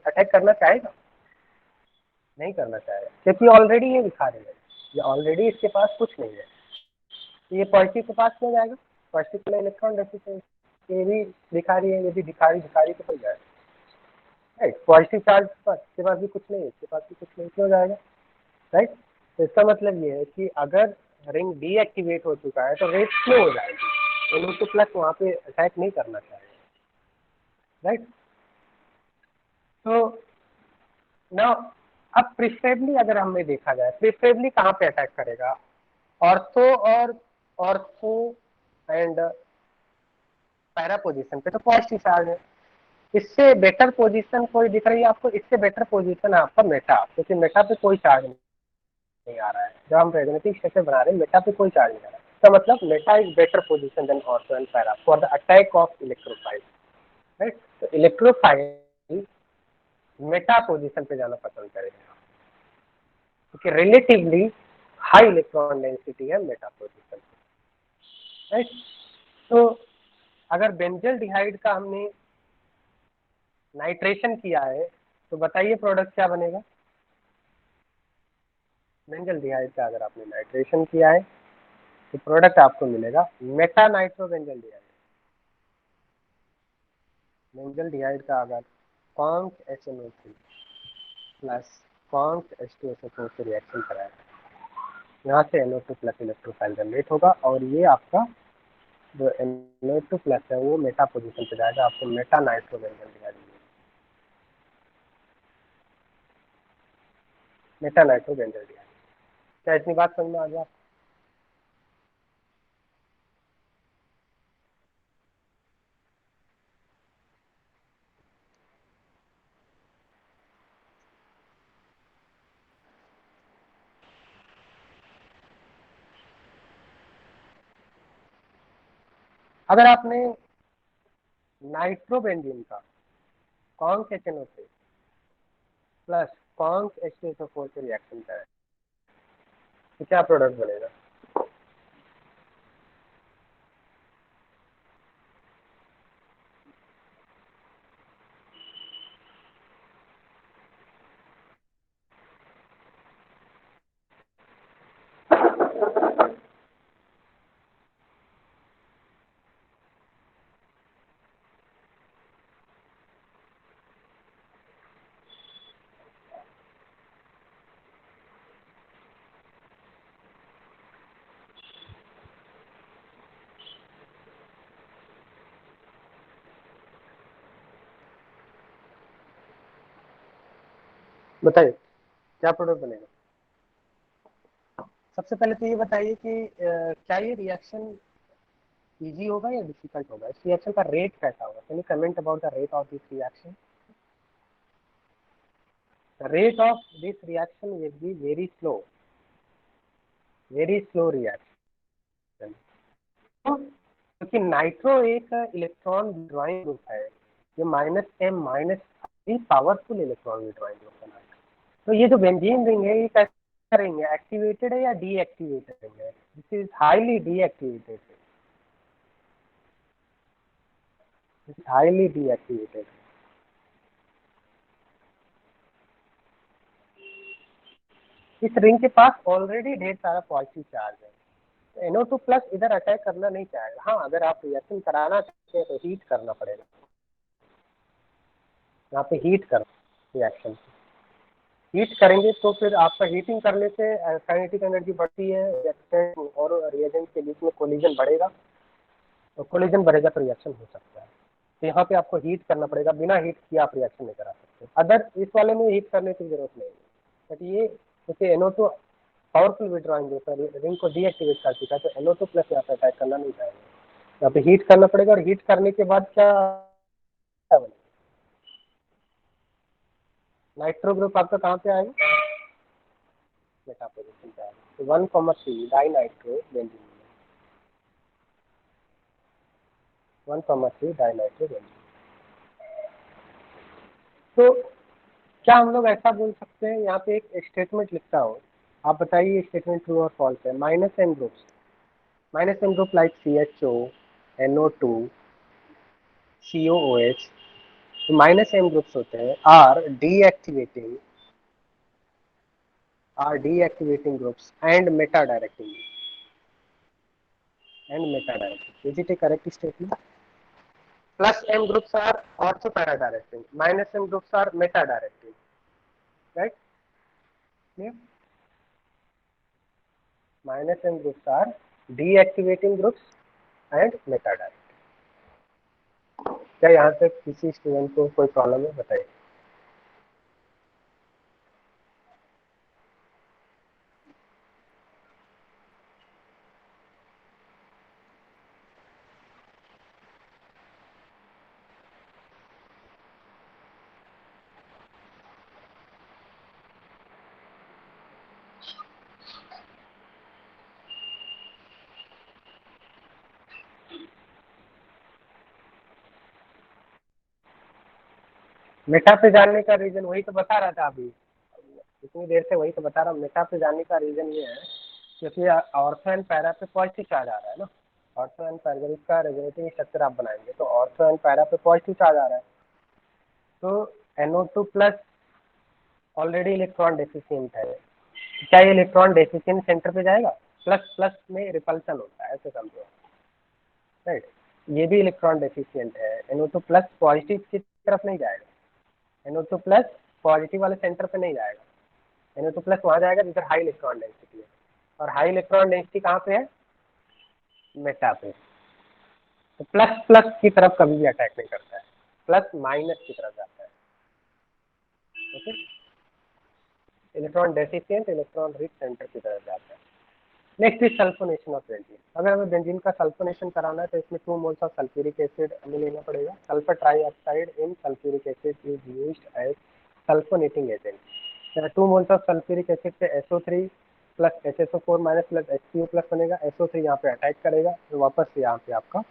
अटैक करना चाहेगा? नहीं करना चाहेगा, क्योंकि ऑलरेडी ये दिखा रही है, ये ऑलरेडी इसके पास कुछ नहीं है। तो ये पॉजिटिव के पास क्यों जाएगा? पॉजिटिव के लिए इलेक्ट्रॉन डेफिशिएंसी, ये भी दिखा रही है, ये भी दिखा रही तो कोई जाएगा, राइट? पॉजिटिव चार्ज के पास भी कुछ नहीं है, इसके पास भी कुछ नहीं, क्यों जाएगा, राइट? तो इसका मतलब ये है कि अगर रिंग डीएक्टिवेट हो चुका है तो रेट स्लो हो जाएगी, NO2 प्लस वहाँ पे अटैक नहीं करना चाहेगा, राइट? तो ना, अब प्रिफरेबली अगर हमें देखा जाए, प्रिफरेबली कहाँ पे अटैक करेगा? ऑर्थो एंड पैरा पोजीशन पे तो पॉजिटिव चार्ज है। इससे बेटर पोजीशन कोई दिख रही है आपको? इससे बेटर पोजीशन है आपका मेटा, क्योंकि मेटा पे कोई चार्ज नहीं आ रहा है। जब हम रेजोनेटिव स्ट्रक्चर बना रहे हैं मेटा पे कोई चार्ज नहीं आ रहा है, इसका मतलब meta is better position than ortho and para for the attack of electrophile, right? तो इलेक्ट्रोफाइल मेटा पोजीशन पे जाना पसंद करेगा, क्योंकि रिलेटिवली हाई इलेक्ट्रॉन डेंसिटी है मेटा पोजीशन, राइट? तो अगर बेंजल डिहाइड का हमने नाइट्रेशन किया है तो बताइए प्रोडक्ट क्या बनेगा? बेंजल डिहाइड का अगर आपने नाइट्रेशन किया है तो प्रोडक्ट आपको मिलेगा मेटा नाइट्रो बेंजल डिहाइड। बेंजल डिहाइड का अगर conc HNO3 plus conc H2SO4 से रिएक्शन कराया, यहाँ से NO2 प्लस इलेक्ट्रोफाइल जनरेट होगा और ये आपका जो NO2 प्लस है वो मेटा पोजीशन पे जाएगा, आपको मेटा नाइट्रो बेंजल डिहाइड मिलेगा, मेटा नाइट्रो बेंजल डिहाइड। क्या इतनी बात समझ में आ गया? अगर आपने नाइट्रोबेंजीन का conc HNO3 plus conc H2SO4 से रिएक्शन करें तो क्या प्रोडक्ट बनेगा? बताइए क्या प्रोडक्ट बनेगा? सबसे पहले तो ये बताइए कि क्या ये रिएक्शन इजी होगा या डिफिकल्ट होगा? इस रिएक्शन का रेट कैसा होगा? Can you comment about the rate of this reaction? The rate of this reaction will be very slow reaction, क्योंकि नाइट्रो एक इलेक्ट्रॉन विड्रॉइंग ग्रुप है, ये -M- powerful electron withdrawing group है नाइट्रो। तो ये जो बेंजीन रिंग है ये कैसा रिंग है? एक्टिवेटेड है या डीएक्टिवेटेड रिंग है? This is highly deactivated, highly deactivated. इस रिंग के पास ऑलरेडी ढेर सारा पॉजिटिव चार्ज है, तो NO2 प्लस इधर अटैक करना नहीं चाहेगा। हाँ, अगर आप रिएक्शन कराना चाहते हैं तो हीट करना पड़ेगा, यहाँ पे हीट कर रिएक्शन हीट करेंगे तो फिर आपका हीटिंग करने से काइनेटिक एनर्जी बढ़ती है, रिएक्टेंट और रिएजेंट के बीच में कोलिजन बढ़ेगा, तो कोलिजन बढ़ेगा तो रिएक्शन हो सकता है। तो यहाँ पे आपको हीट करना पड़ेगा, बिना हीट किए आप रिएक्शन नहीं करा सकते। अदर इस वाले में हीट करने की जरूरत नहीं है, बट ये क्योंकि NO2 पावरफुल विड्रॉइंग होता है, रिंग को डीएक्टिवेट कर चुका है, तो NO2 प्लस यहाँ पे अटैक करना नहीं चाहेगा, यहाँ पे हीट करना पड़ेगा। और हीट करने के बाद क्या बनेगा? नाइट्रो ग्रुप आपका कहाँ पे आएगा? मेटा पोजीशन पे आएगा, तो 1,3 dinitrobenzene, 1,3 dinitrobenzene. तो क्या हम लोग ऐसा बोल सकते हैं, यहाँ पे एक स्टेटमेंट लिखता हूँ, आप बताइए स्टेटमेंट ट्रू और फॉल्स है। Minus N groups, minus N group like CHO, NO2, COOH, minus N groups होते हैं are deactivating groups and meta directing, is it a correct statement? Plus M groups are ortho para directing, minus M groups are meta directing, right? Yeah. Minus M groups are deactivating groups and meta directing. क्या यहाँ तक किसी student को कोई problem है, बताइए। Meta पे जानने का रीजन वही तो बता रहा था अभी, इतनी देर से वही तो बता रहा हूँ। मेटा पे जाने का रीजन ये है क्योंकि ऑर्थो एंड पैरा पे पॉजिटिव चार्ज आ रहा है ना। ऑर्थो एंड पैरा, जब इसका रेजोनेटिंग स्ट्रक्चर आप बनाएंगे तो ऑर्थो एंड पैरा पे पॉजिटिव चार्ज आ रहा है, तो NO2 plus already electron deficient है, क्या ये इलेक्ट्रॉन डेफिशिएंट सेंटर पे जाएगा? प्लस प्लस में रिपल्सन होता है, ऐसे समझो, राइट। ये भी इलेक्ट्रॉन डेफिशिएंट है, NO2 प्लस पॉजिटिव की तरफ नहीं जाएगा, NO2 प्लस पॉजिटिव वाले सेंटर पे नहीं जाएगा, NO2 प्लस वहां जाएगा जिधर हाई इलेक्ट्रॉन डेंसिटी है, और हाई इलेक्ट्रॉन डेंसिटी कहाँ पे है? मेटा पे। तो प्लस प्लस की तरफ कभी भी अटैक नहीं करता है, प्लस माइनस की तरफ जाता है, okay. Electron deficient electron rich centre की तरफ जाता है। Next is sulphonation of benzene. अगर हमें बेंजीन का सल्फोनेशन कराना है तो इसमें 2 मोल्स ऑफ सल्फ्यूरिक एसिड हमें लेना पड़ेगा। Sulphur trioxide in sulphuric acid is used as sulphonating agent. 2 moles of sulphuric acid से SO3 plus HSO4 minus plus HCO plus बनेगा। SO3 यहाँ पे अटैक करेगा तो वापस से यहाँ पे आपका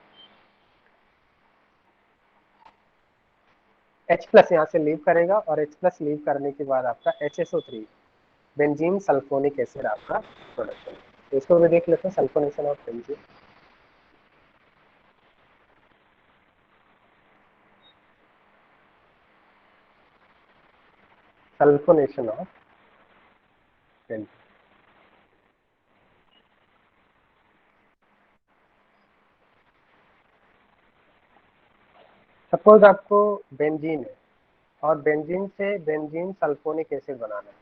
H प्लस यहाँ से लीव करेगा, और H प्लस लीव करने के बाद आपका HSO3 बेंजीन सल्फोनिक एसिड आपका प्रोडक्शन। तो इसको भी देख लेते हैं, sulphonation of benzene. Sulphonation of benzene, suppose आपको बेंजीन है और बेंजीन से बेंजीन सल्फोनिक एसिड बनाना है,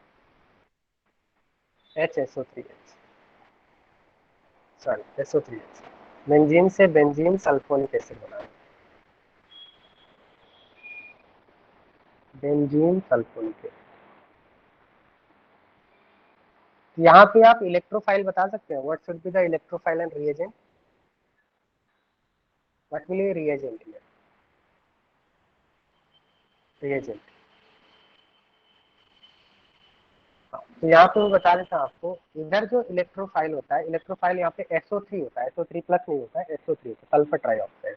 HSO3H, सॉरी SO3H, बेंजीन से बेंजीन सल्फोनिक एसिड बनाना है, बेंजीन सल्फोनिक एसिड। यहाँ पे आप इलेक्ट्रोफाइल बता सकते हैं, what should be the electrophile and reagent, what will be reagent here, reagent. तो यहाँ पे मैं बता देता हूँ आपको, इधर जो इलेक्ट्रोफाइल होता है, इलेक्ट्रोफाइल यहाँ पे SO3 होता है, SO3 प्लस नहीं होता है, SO3 होता है, सल्फर ट्राइऑक्साइड।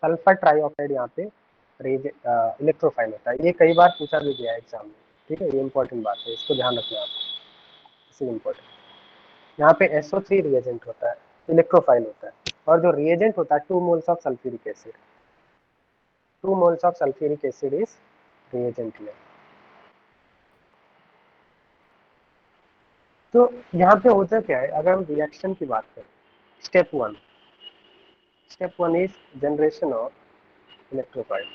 सल्फर ट्राइऑक्साइड यहाँ पे इलेक्ट्रोफाइल होता है। ये कई बार पूछा भी गया है एग्जाम में, ठीक है, ये इंपॉर्टेंट बात है, इसको ध्यान रखना आप, इससे इम्पोर्टेंट। यहाँ पे SO3 रिएजेंट होता है, इलेक्ट्रोफाइल होता है, और जो रिएजेंट होता है 2 moles of sulphuric acid, 2 moles of sulphuric acid is reagent here. तो यहाँ पे होता क्या है, अगर हम रिएक्शन की बात करें, step one is generation of electrophile,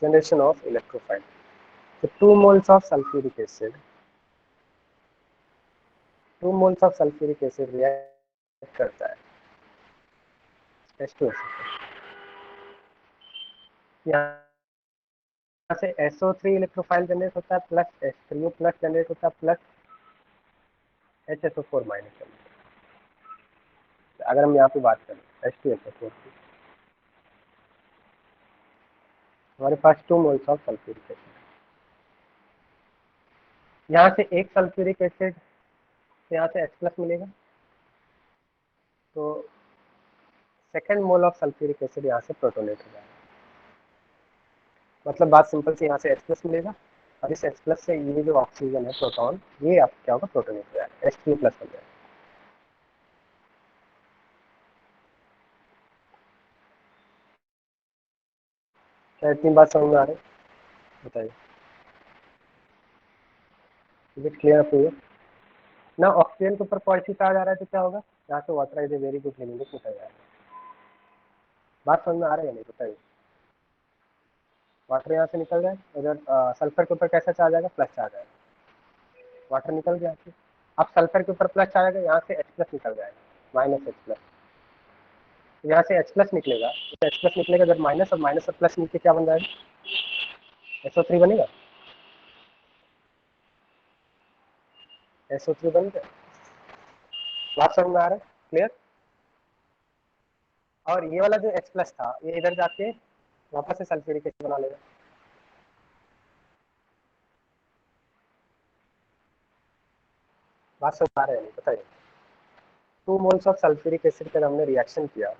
generation of electrophile. तो 2 moles of sulphuric acid, 2 moles of sulphuric acid react करता है H2SO4, यहाँ से SO3 इलेक्ट्रोफाइल जनरेट होता है, प्लस H3O प्लस जनरेट होता है, प्लस HSO4 माइनस जनरेट। अगर हम यहाँ पे बात करें H2SO4 की, हमारे पास 2 मोल्स ऑफ सल्फ्यूरिक एसिड, यहाँ से एक सल्फ्यूरिक एसिड से यहाँ से H प्लस मिलेगा, तो second mole of sulphuric acid यहाँ से प्रोटोनेट हो जाएगा। मतलब बात सिंपल से, यहाँ से H+ मिलेगा और इस H+ से ये जो ऑक्सीजन है प्रोटॉन, ये आप क्या होगा, प्रोटोनेट हो जाएगा, H3+ बन जाएगा। क्या इतनी बात समझ में आ रही है? बताइए, is it clear to you? ना ऑक्सीजन के ऊपर पॉजिटिव चार्ज आ रहा है तो क्या होगा, यहाँ से water is a very good element निकल जाएगा। बात समझ में आ रही है नहीं? बताइए, वाटर यहाँ से निकल जाए, इधर सल्फर के ऊपर कैसा चार्ज आएगा, प्लस चार्ज आएगा, वाटर निकल गया। अब सल्फर के ऊपर प्लस चार्ज आएगा, यहाँ से H+ निकल जाएगा, -H+। यहाँ से H+ निकलेगा, तो H+ निकलेगा, जब माइनस और माइनस और प्लस मिलकर क्या बन जाएगा, SO3 बनेगा। SO3 बन गया। बात समझ में आ रहा है? क्लियर? और ये वाला जो H+ था, ये इधर जाके वापस से सल्फ्यूरिक एसिड बना लेगा। बात समझ आ रहा है नहीं? बताइए, 2 मोल्स ऑफ सल्फ्यूरिक एसिड का हमने रिएक्शन किया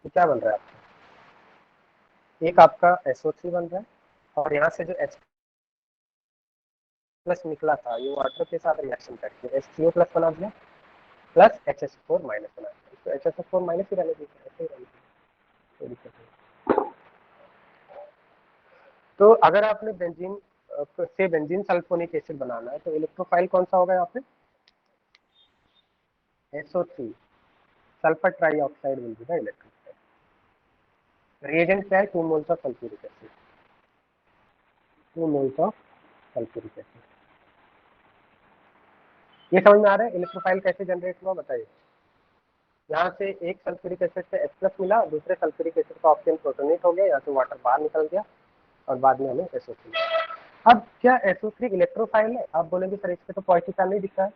तो क्या बन रहा है आपका, एक आपका SO3 बन रहा है, और यहाँ से जो H+ निकला था, ये वाटर के साथ रिएक्शन करके H3O+ बना दिया, प्लस HH4- बना दिया। इसको HH4- ही रहने दीजिए, ऐसे ही रहने दीजिए, कोई दिक्कत नहीं। तो अगर आपने बेंजीन से बेंजीन सल्फोनिक एसिड बनाना है तो इलेक्ट्रोफाइल कौन सा होगा यहाँ पे, SO3, sulphur trioxide will be the electrophile. Reagent क्या है, 2 moles of sulphuric acid, 2 moles of sulphuric acid. ये समझ में आ रहा है इलेक्ट्रोफाइल कैसे जनरेट हुआ, बताइए। यहाँ से एक सल्फ्यूरिक एसिड से H+ मिला, दूसरे सल्फ्यूरिक एसिड का ऑक्सीजन प्रोटोनेट हो गया, यहाँ से वाटर बाहर निकल गया और बाद में हमें SO3। अब क्या SO3 इलेक्ट्रोफाइल है? आप बोलेंगे सर इस पे तो पॉजिटिव चार्ज नहीं दिखता है।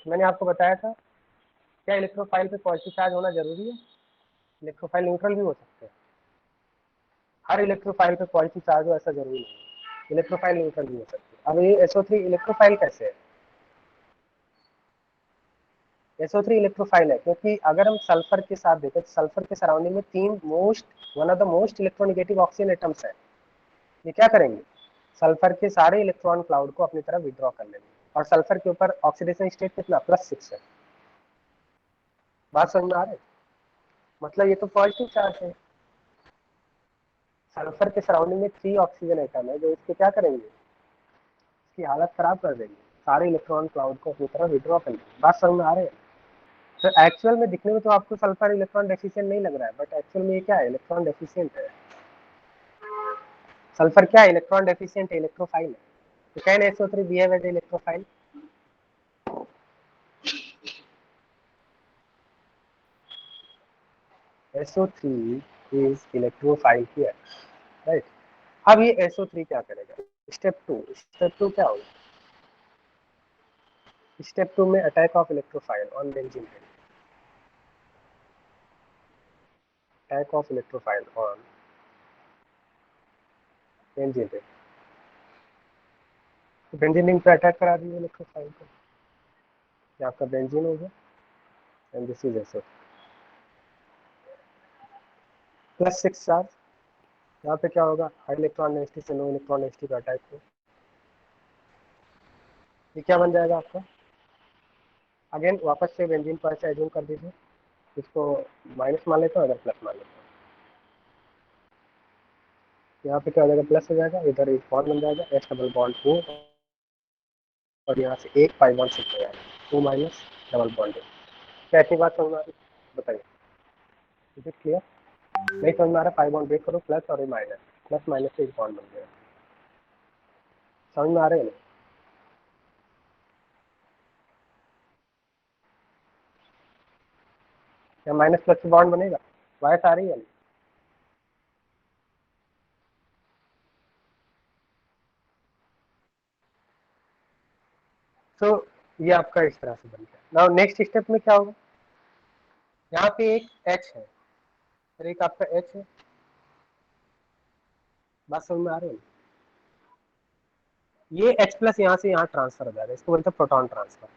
मैंने आपको बताया था, क्या इलेक्ट्रोफाइल पे पॉजिटिव चार्ज होना जरूरी है? इलेक्ट्रोफाइल न्यूट्रल भी हो सकते हैं। हर इलेक्ट्रोफाइल पे पॉजिटिव चार्ज हो ऐसा जरूरी नहीं है, इलेक्ट्रोफाइल न्यूट्रल भी हो सकते हैं। अब ये SO3 इलेक्ट्रोफाइल कैसे है? SO3 इलेक्ट्रोफाइल है क्योंकि अगर हम सल्फर के साथ देखें तो सल्फर के सराउंडिंग में 3 one of the most electronegative oxygen atoms है। ये क्या करेंगे, सल्फर के सारे इलेक्ट्रॉन क्लाउड को अपनी तरफ विड्रॉ कर लेंगे, और सल्फर के ऊपर ऑक्सीडेशन स्टेट कितना, +6 है। बात समझ में आ रही है? मतलब ये तो पॉजिटिव चार्ज है। सल्फर के सराउंडिंग में 3 ऑक्सीजन एटम है जो इसके क्या करेंगे, इसकी हालत खराब कर देंगे, सारे इलेक्ट्रॉन क्लाउड को अपनी तरफ विड्रॉ कर लेंगे। बात समझ में आ रही है? तो एक्चुअल में दिखने में तो आपको सल्फर इलेक्ट्रॉन डेफिशिएंट नहीं लग रहा है, बट एक्चुअल में ये क्या है, इलेक्ट्रॉन डेफिशिएंट है। सल्फर क्या है, इलेक्ट्रॉन डेफिशिएंट है, इलेक्ट्रोफाइल है। तो can SO3 behave as electrophile? SO3 is electrophile here, right. अब ये SO3 क्या करेगा, स्टेप 2 क्या होगा, स्टेप 2 में attack of electrophile on benzene ring, attack of electrophile on benzene ring. तो बेंजीन रिंग पे अटैक करा दिए इलेक्ट्रोफाइल को, ये आपका बेंजीन हो गया, and this is SO3 +6 charge. यहाँ पे क्या होगा, हाई इलेक्ट्रॉन डेंसिटी से लो इलेक्ट्रॉन डेंसिटी का अटैक हो, ये क्या बन जाएगा आपका, अगेन वापस से बेंजीन पर ऐसे एज्यूम कर दीजिए, इसको माइनस मान लेता हूँ, इधर प्लस मान लेता हूँ। यहाँ पे क्या हो जाएगा, प्लस हो जाएगा, इधर एक बॉन्ड बन जाएगा, H डबल बॉन्ड 2, और यहाँ से एक पाई बॉन्ड शिफ्ट हो जाएगा, 2 - डबल बॉन्ड। क्या ऐसी बात समझ में आ रही, बताइए, इज इट क्लियर? नहीं समझ में आ रहा, पाई बॉन्ड ब्रेक करो, प्लस और ये माइनस, प्लस माइनस से एक बॉन्ड बन गया। समझ में आ रहे हैं? क्या माइनस प्लस से बॉन्ड बनेगा, वायस आ रही है? तो ये आपका इस तरह से बन गया। नाउ नेक्स्ट स्टेप में क्या होगा, यहाँ पे एक H है और एक आपका H है, बात समझ में आ रही है? ये H+ यहाँ से यहाँ ट्रांसफर हो जाएगा, इसको बोलते हैं प्रोटॉन ट्रांसफर।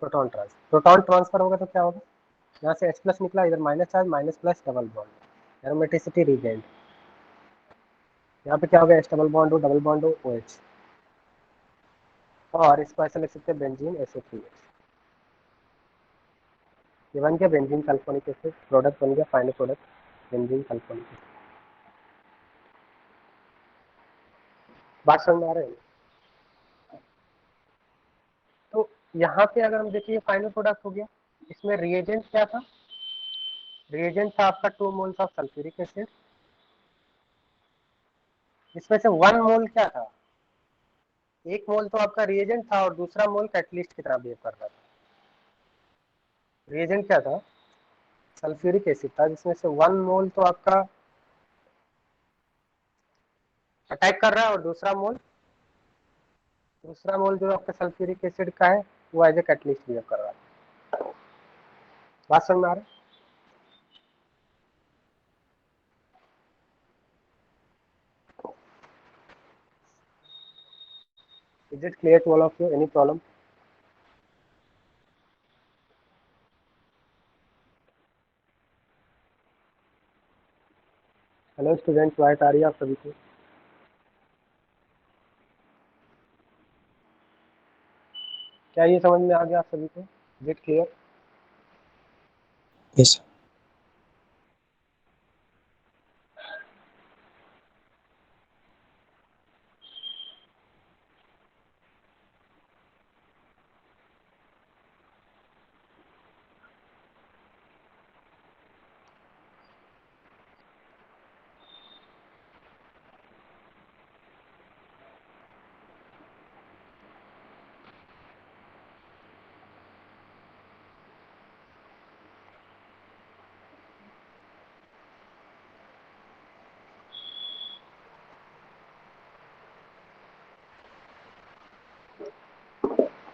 प्रोटॉन ट्रांसफर होगा तो क्या होगा, यहाँ से H+ निकला, इधर minus charge, minus plus double bond, aromaticity regained. यहाँ पे क्या होगा, H डबल बॉन्ड हो, डबल बॉन्ड हो, OH, और इसको ऐसा लिख सकते हैं बेंजीन SO3H। ये बन गया बेंजीन सल्फोनिक एसिड, प्रोडक्ट बन गया final product benzene sulphonic acid. बात समझ में आ रही है। तो यहाँ पे अगर हम देखिए फाइनल प्रोडक्ट हो गया, इसमें रिएजेंट क्या था, रिएजेंट था आपका 2 मोल्स ऑफ सल्फ्यूरिक एसिड, इसमें से 1 मोल क्या था, 1 मोल तो आपका रिएजेंट था और दूसरा मोल कैटलिस्ट की तरह बिहेव कर रहा था। रिएजेंट क्या था, सल्फ्यूरिक एसिड था, जिसमें से 1 मोल तो आपका अटैक कर रहा है और दूसरा मोल जो आपका सल्फ्यूरिक एसिड का है वो एज ए कैटलिस्ट बिहेव कर रहा है। बात समझ में आ रहा है। Is it clear to all of you? Any problem? Hello student, वाइट आ रही है आप सभी को? क्या ये समझ में आ गया आप सभी को? Is it clear? Yes.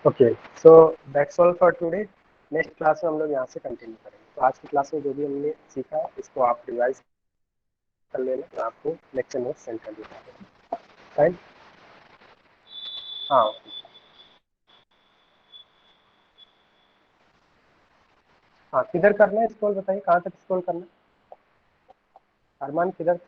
Okay, so that's all for today. Next class में हम लोग यहाँ से कंटिन्यू करेंगे। तो आज की क्लास में जो भी हमने सीखा इसको आप रिवाइज कर लेना, मैं आपको लेक्चर नोट सेंड कर दूँगा। फाइन। हाँ, हाँ, किधर करना है स्क्रॉल, बताइए कहाँ तक स्क्रॉल करना है? अरमान किधर?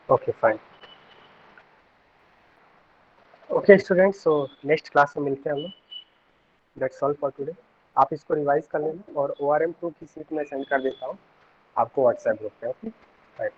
Okay, fine. Okay students, so next class में मिलते हैं हम लोग। That's all for today. आप इसको रिवाइज कर लेना और ORM 2 की सीट में सेंड कर देता हूँ आपको व्हाट्सएप ग्रुप पे। Okay, bye.